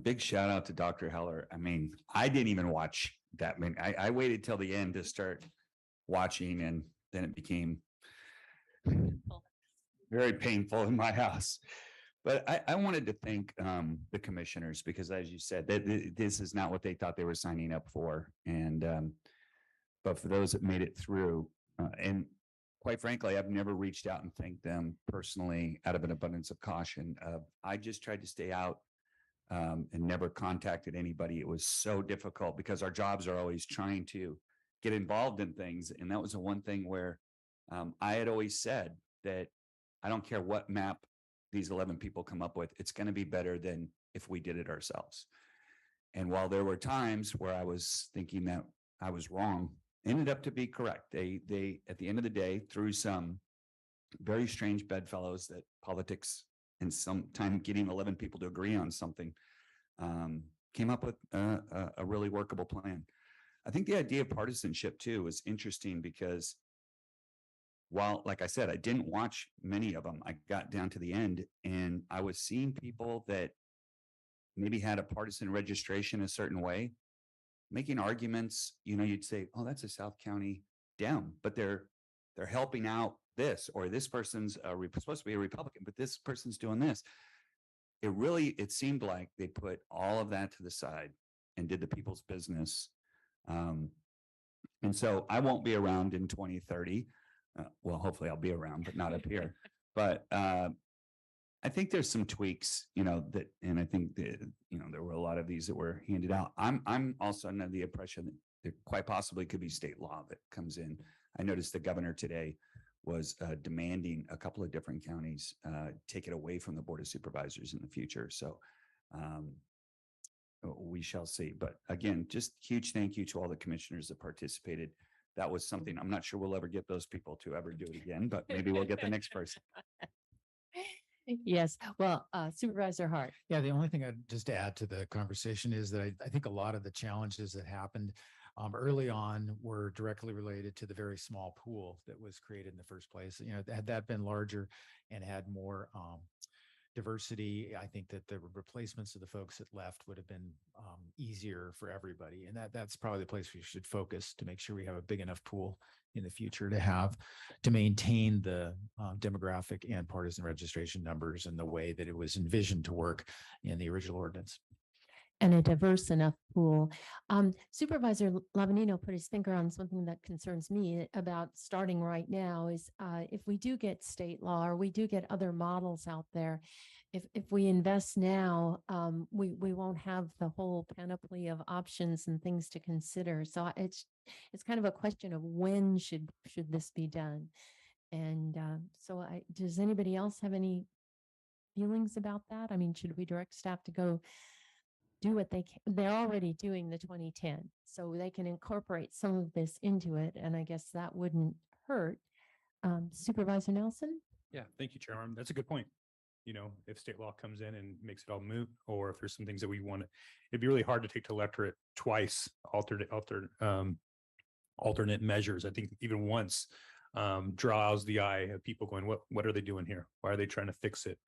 [SPEAKER 3] big shout out to Dr. Heller. I mean, I didn't even watch that many. I waited till the end to start watching, and then it became very painful in my house. But I wanted to thank the commissioners, because as you said, this is not what they thought they were signing up for. And but for those that made it through, and quite frankly, I've never reached out and thanked them personally out of an abundance of caution. I just tried to stay out and never contacted anybody. It was so difficult because our jobs are always trying to get involved in things. And that was the one thing where I had always said that I don't care what map these 11 people come up with, it's going to be better than if we did it ourselves. And while there were times where I was thinking that I was wrong, ended up to be correct. They at the end of the day, through some very strange bedfellows that politics and sometime getting 11 people to agree on something, came up with a really workable plan. I think the idea of partisanship too is interesting because while, like I said, I didn't watch many of them, I got down to the end and I was seeing people that maybe had a partisan registration a certain way, making arguments. You'd say, oh, that's a South County Dem, but they're helping out this, or this person's supposed to be a Republican, but this person's doing this. It seemed like they put all of that to the side and did the people's business. And so I won't be around in 2030. Well, hopefully I'll be around, but not up here. But I think there's some tweaks, and I think that, there were a lot of these that were handed out. I'm also under the impression that there quite possibly could be state law that comes in. I noticed the governor today was demanding a couple of different counties take it away from the Board of Supervisors in the future. So we shall see. But again, just huge thank you to all the commissioners that participated. That was something, I'm not sure we'll ever get those people to ever do it again, but maybe we'll get the next person.
[SPEAKER 13] Yes, well, Supervisor Hart.
[SPEAKER 12] Yeah, the only thing I'd just add to the conversation is that I think a lot of the challenges that happened early on were directly related to the very small pool that was created in the first place. Had that been larger and had more diversity, I think that the replacements of the folks that left would have been easier for everybody. And that's probably the place we should focus to make sure we have a big enough pool in the future to maintain the demographic and partisan registration numbers in the way that it was envisioned to work in the original ordinance.
[SPEAKER 13] And a diverse enough pool. Supervisor Lavanino put his finger on something that concerns me about starting right now is if we do get state law or we do get other models out there, if we invest now, we won't have the whole panoply of options and things to consider. So it's kind of a question of when should this be done? And so does anybody else have any feelings about that? I mean, should we direct staff to go do what they can? They're already doing the 2010, so they can incorporate some of this into it. And I guess that wouldn't hurt. Supervisor Nelson?
[SPEAKER 7] Yeah, thank you, Chairman. That's a good point. If state law comes in and makes it all moot, or if there's some things that we want, it'd be really hard to take to electorate twice, alternate measures. I think even once draws the eye of people going, what are they doing here? Why are they trying to fix it?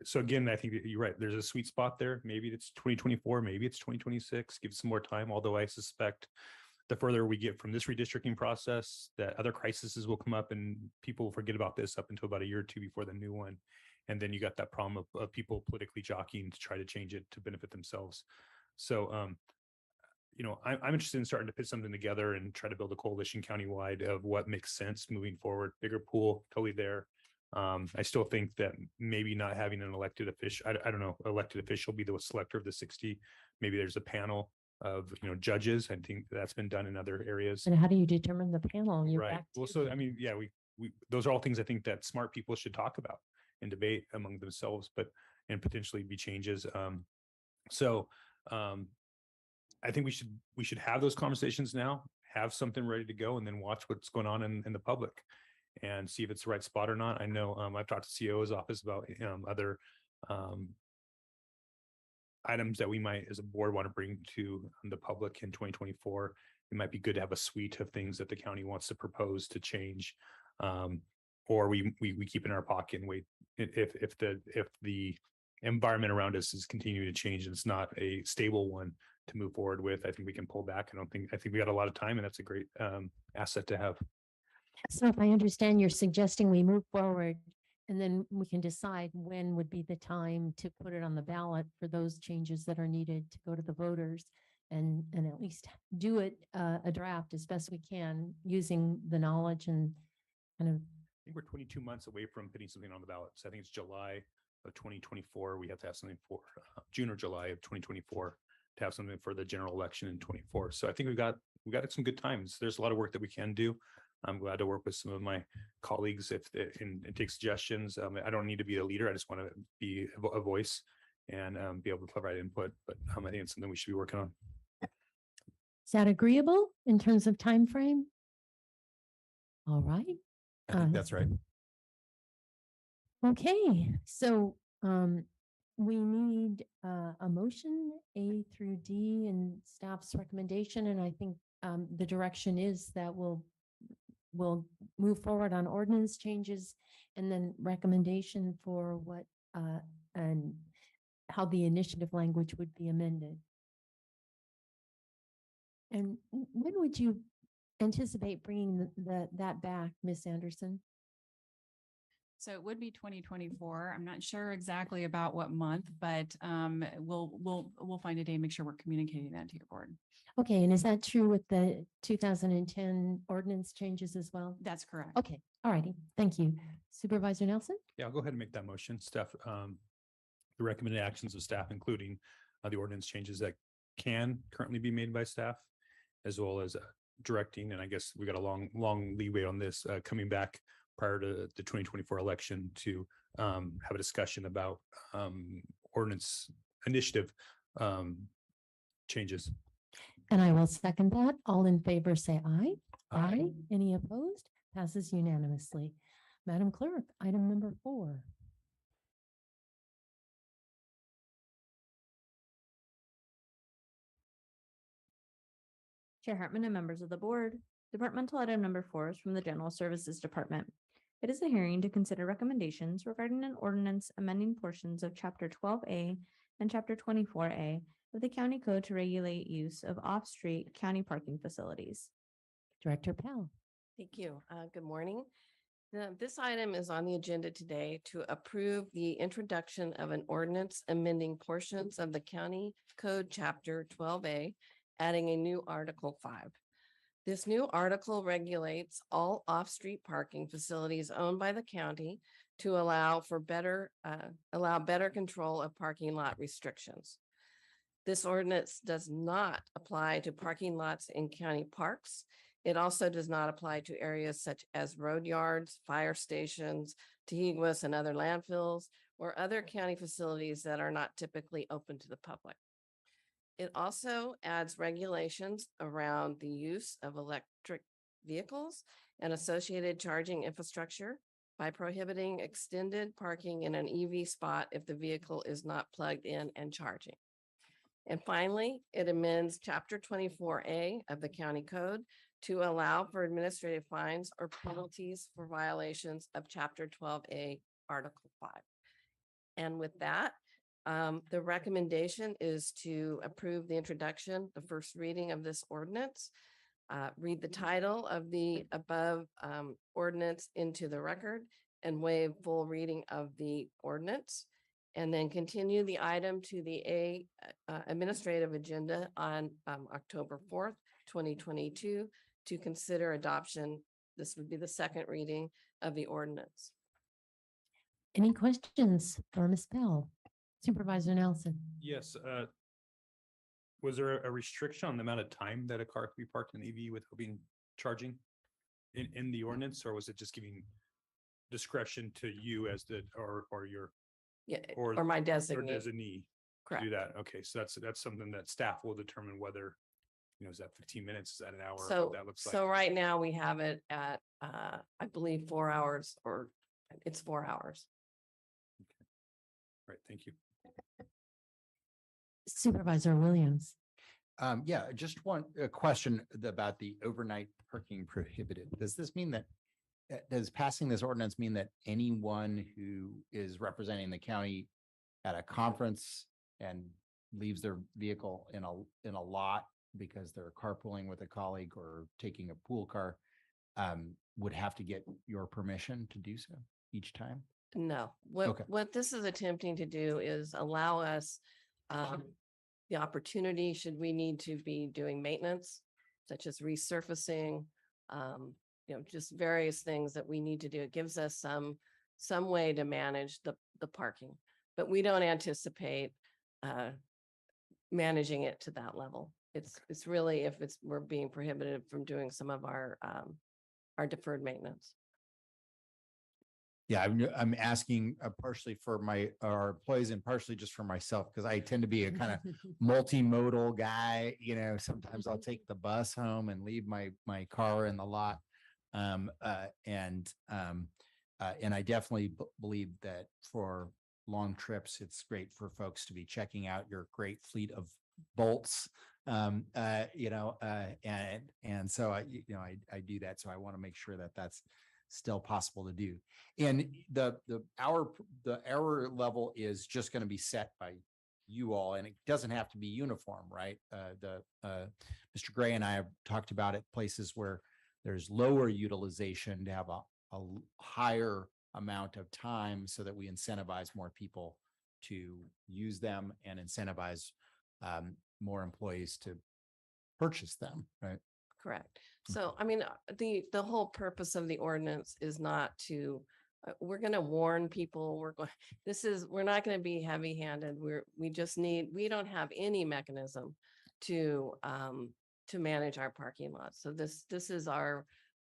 [SPEAKER 7] So again, I think that you're right. There's a sweet spot there. Maybe it's 2024, maybe it's 2026. Give some more time. Although I suspect the further we get from this redistricting process, that other crises will come up and people will forget about this up until about a year or two before the new one. And then you got that problem of people politically jockeying to try to change it to benefit themselves. So, I'm interested in starting to put something together and try to build a coalition countywide of what makes sense moving forward. Bigger pool, totally there. I still think that maybe not having an elected official, I don't know, elected official be the selector of the 60. Maybe there's a panel of, judges. I think that's been done in other areas.
[SPEAKER 13] And how do you determine the panel?
[SPEAKER 7] Right. Well, so, I mean, yeah, we those are all things I think that smart people should talk about and debate among themselves, and potentially be changes. I think we should have those conversations now, have something ready to go, and then watch what's going on in the public and see if it's the right spot or not. I know I've talked to CO's office about other items that we might as a board want to bring to the public in 2024. It might be good to have a suite of things that the county wants to propose to change, or we keep in our pocket and wait. If the environment around us is continuing to change and it's not a stable one to move forward with, I think we can pull back. I think we got a lot of time, and that's a great asset to have.
[SPEAKER 13] So if I understand, you're suggesting we move forward and then we can decide when would be the time to put it on the ballot for those changes that are needed to go to the voters, and at least do it a draft as best we can using the knowledge and kind of.
[SPEAKER 7] I think we're 22 months away from putting something on the ballot. So I think it's July of 2024. We have to have something for June or July of 2024 to have something for the general election in 24. So I think we got some good times. There's a lot of work that we can do. I'm glad to work with some of my colleagues and take suggestions. I don't need to be a leader. I just want to be a voice and be able to provide input. But I think it's something we should be working on.
[SPEAKER 13] Is that agreeable in terms of time frame? All right.
[SPEAKER 11] I think that's right.
[SPEAKER 13] Okay, so we need a motion A through D and staff's recommendation, and I think the direction is that we'll move forward on ordinance changes and then recommendation for what and how the initiative language would be amended. And when would you anticipate bringing that back, Ms. Anderson?
[SPEAKER 6] So it would be 2024. I'm not sure exactly about what month, but we'll find a day and make sure we're communicating that to your board.
[SPEAKER 13] Okay, and is that true with the 2010 ordinance changes as well?
[SPEAKER 6] That's correct.
[SPEAKER 13] Okay, all righty. Thank you. Supervisor Nelson?
[SPEAKER 7] Yeah, I'll go ahead and make that motion. Staff, the recommended actions of staff, including the ordinance changes that can currently be made by staff, as well as directing, and I guess we got a long leeway on this coming back prior to the 2024 election to have a discussion about ordinance initiative changes.
[SPEAKER 13] And I will second that. All in favor, say aye. Aye. Any opposed? Passes unanimously. Madam Clerk, item number 4.
[SPEAKER 2] Chair Hartman and members of the board, departmental item number 4 is from the General Services Department. It is a hearing to consider recommendations regarding an ordinance amending portions of Chapter 12A and Chapter 24A of the County Code to regulate use of off-street county parking facilities.
[SPEAKER 13] Director Powell.
[SPEAKER 10] Thank you. Good morning. This item is on the agenda today to approve the introduction of an ordinance amending portions of the County Code Chapter 12A, adding a new Article 5. This new article regulates all off-street parking facilities owned by the county to allow better control of parking lot restrictions. This ordinance does not apply to parking lots in county parks. It also does not apply to areas such as road yards, fire stations, Hvac and other landfills, or other county facilities that are not typically open to the public. It also adds regulations around the use of electric vehicles and associated charging infrastructure by prohibiting extended parking in an EV spot if the vehicle is not plugged in and charging. And finally, it amends Chapter 24A of the County Code to allow for administrative fines or penalties for violations of Chapter 12A, Article 5. And with that, the recommendation is to approve the introduction, the first reading of this ordinance, read the title of the above ordinance into the record and waive full reading of the ordinance, and then continue the item to the administrative agenda on October 4th, 2022 to consider adoption. This would be the second reading of the ordinance.
[SPEAKER 13] Any questions for Ms. Bell? Supervisor Nelson.
[SPEAKER 7] Yes. Was there a restriction on the amount of time that a car could be parked in EV without being charging in the ordinance, or was it just giving discretion to you as or your
[SPEAKER 10] or my designee.
[SPEAKER 7] Or designee
[SPEAKER 10] Correct.
[SPEAKER 7] to do that? Okay, so that's something that staff will determine whether, is that 15 minutes, is that an hour?
[SPEAKER 10] So,
[SPEAKER 7] what that looks like.
[SPEAKER 10] so right now we have it at, I believe 4 hours, or it's 4 hours.
[SPEAKER 7] Right, thank you.
[SPEAKER 13] Supervisor Williams.
[SPEAKER 11] Yeah, just a question about the overnight parking prohibited. Does this mean that, does passing this ordinance mean that anyone who is representing the county at a conference and leaves their vehicle in a lot because they're carpooling with a colleague or taking a pool car, would have to get your permission to do so each time?
[SPEAKER 10] No,
[SPEAKER 11] Okay.
[SPEAKER 10] what this is attempting to do is allow us the opportunity, should we need to be doing maintenance, such as resurfacing, just various things that we need to do. It gives us some way to manage the parking, but we don't anticipate managing it to that level. It's really if we're being prohibited from doing some of our deferred maintenance.
[SPEAKER 11] Yeah, I'm asking partially for our employees and partially just for myself, because I tend to be a kind of multimodal guy. Sometimes I'll take the bus home and leave my car in the lot. And I definitely believe that for long trips, it's great for folks to be checking out your great fleet of bolts. And so I do that. So I want to make sure that that's still possible to do. And the error level is just going to be set by you all, and it doesn't have to be uniform, right? Mr. Gray and I have talked about it, places where there's lower utilization to have a higher amount of time so that we incentivize more people to use them and incentivize more employees to purchase them, right?
[SPEAKER 10] Correct. So, I mean, the whole purpose of the ordinance is not to, we're going to warn people, we're not going to be heavy handed. We don't have any mechanism to manage our parking lots. So this is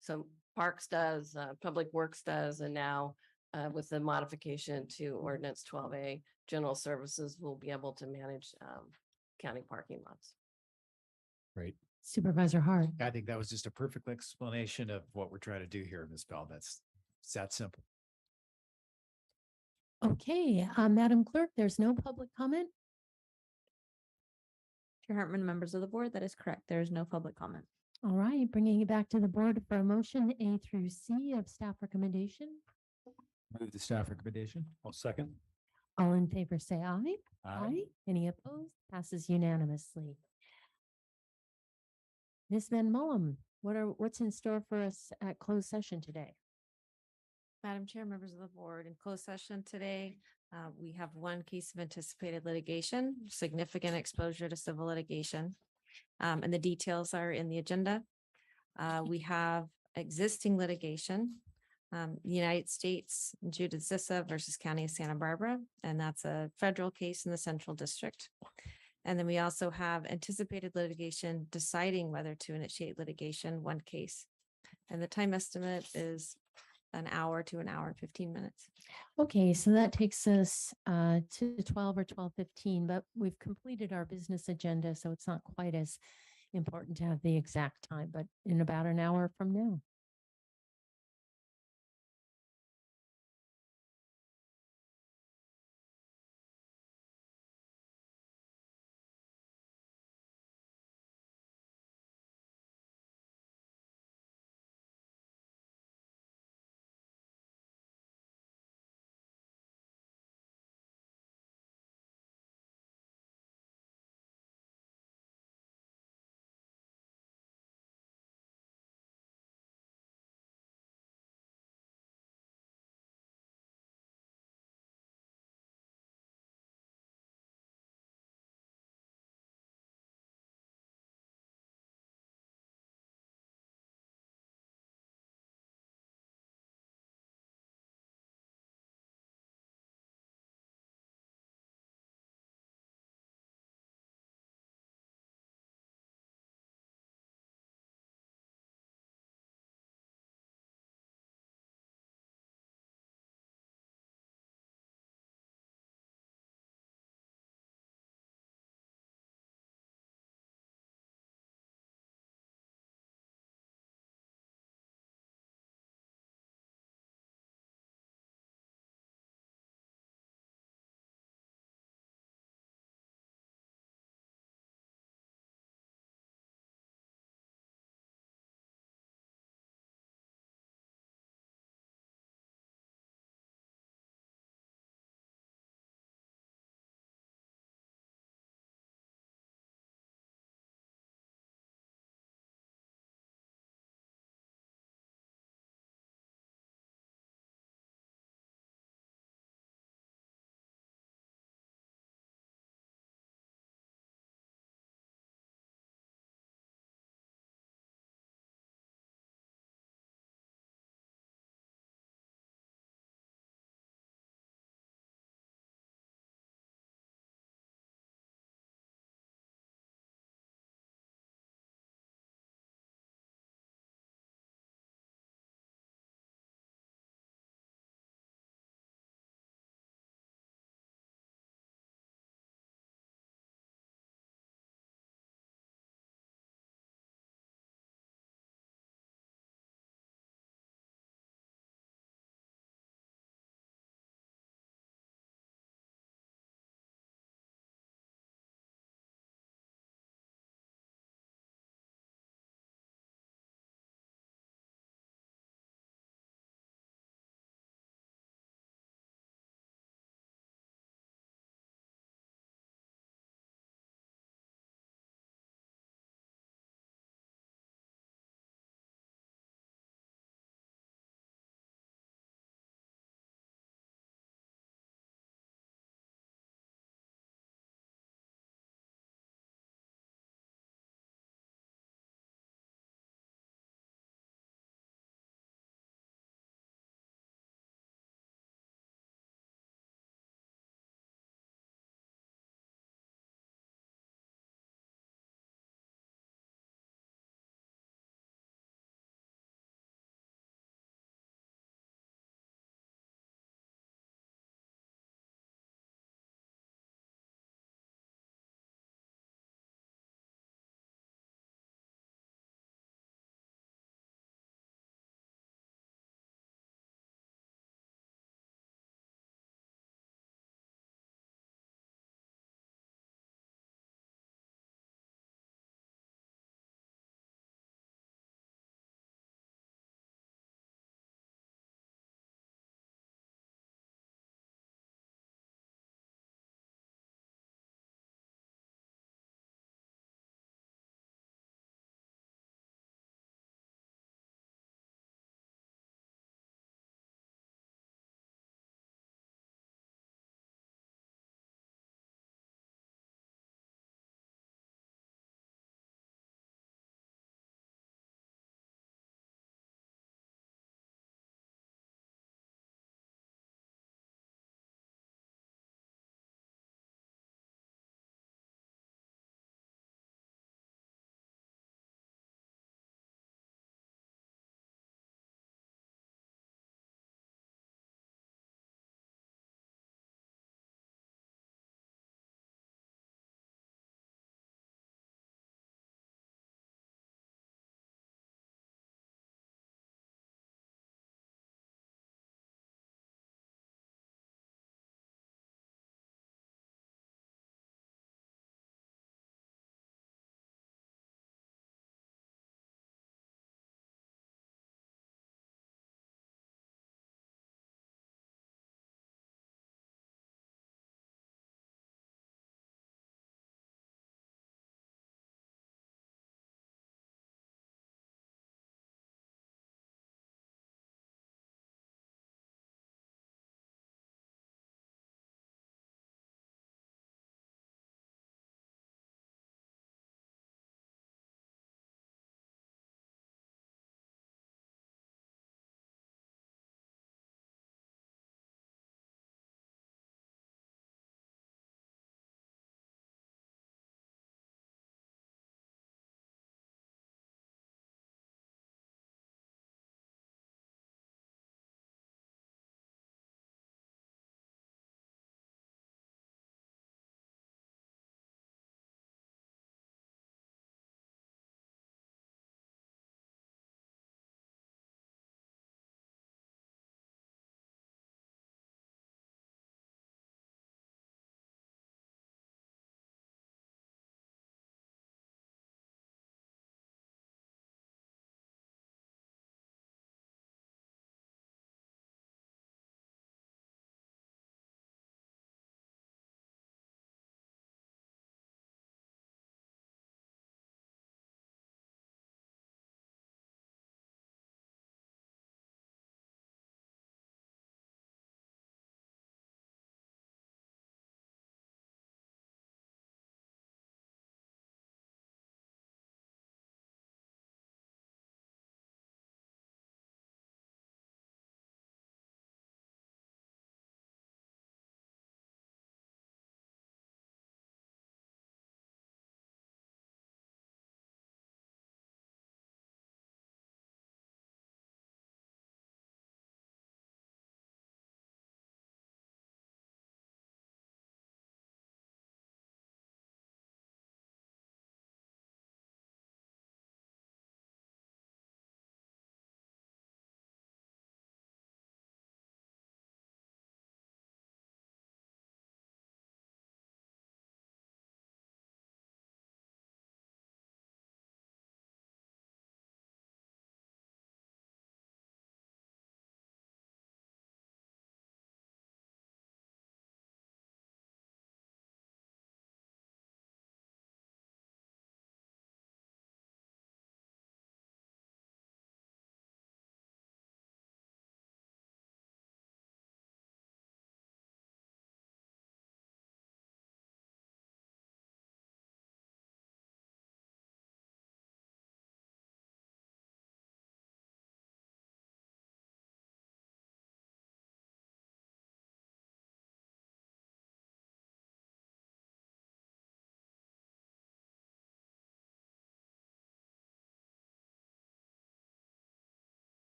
[SPEAKER 10] so Parks does, Public Works does, and now with the modification to ordinance 12A, General Services will be able to manage county parking lots.
[SPEAKER 11] Right.
[SPEAKER 13] Supervisor Hart.
[SPEAKER 12] I think that was just a perfect explanation of what we're trying to do here, Ms. Bell. It's that simple.
[SPEAKER 13] Okay, Madam Clerk, there's no public comment.
[SPEAKER 2] Chair Hartman, members of the board, that is correct. There is no public comment.
[SPEAKER 13] All right, bringing it back to the board for a motion A through C of staff recommendation.
[SPEAKER 12] Move the staff recommendation.
[SPEAKER 7] I'll second.
[SPEAKER 13] All in favor, say aye.
[SPEAKER 12] Aye.
[SPEAKER 13] Any opposed? Passes unanimously. Ms. Van Mullum, what's in store for us at closed session today?
[SPEAKER 5] Madam Chair, members of the board, in closed session today, we have one case of anticipated litigation, significant exposure to civil litigation. And the details are in the agenda. We have existing litigation, the United States, Judith Zissa versus County of Santa Barbara, and that's a federal case in the Central District. And then we also have anticipated litigation deciding whether to initiate litigation, one case. And the time estimate is an hour to an hour and 15 minutes.
[SPEAKER 13] Okay, so that takes us to 12 or 12:15, but we've completed our business agenda, so it's not quite as important to have the exact time, but in about an hour from now.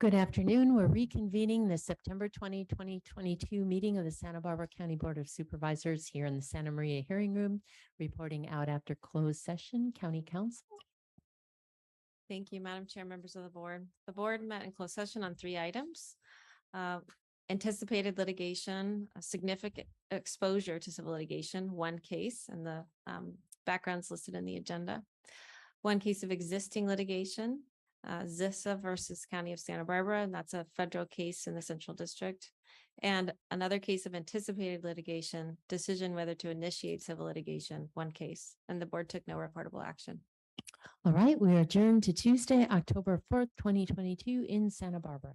[SPEAKER 13] Good afternoon. We're reconvening the September 2022 meeting of the Santa Barbara County Board of Supervisors here in the Santa Maria Hearing Room, reporting out after closed session. County Council.
[SPEAKER 5] Thank you, Madam Chair, members of the board. The board met in closed session on 3 items. Anticipated litigation, a significant exposure to civil litigation, 1 case, and the backgrounds listed in the agenda. 1 case of existing litigation, Zissa versus County of Santa Barbara, and that's a federal case in the Central District. And another case of anticipated litigation, decision whether to initiate civil litigation, 1 case, and the board took no reportable action.
[SPEAKER 13] All right, we are adjourned to Tuesday, October 4th, 2022 in Santa Barbara.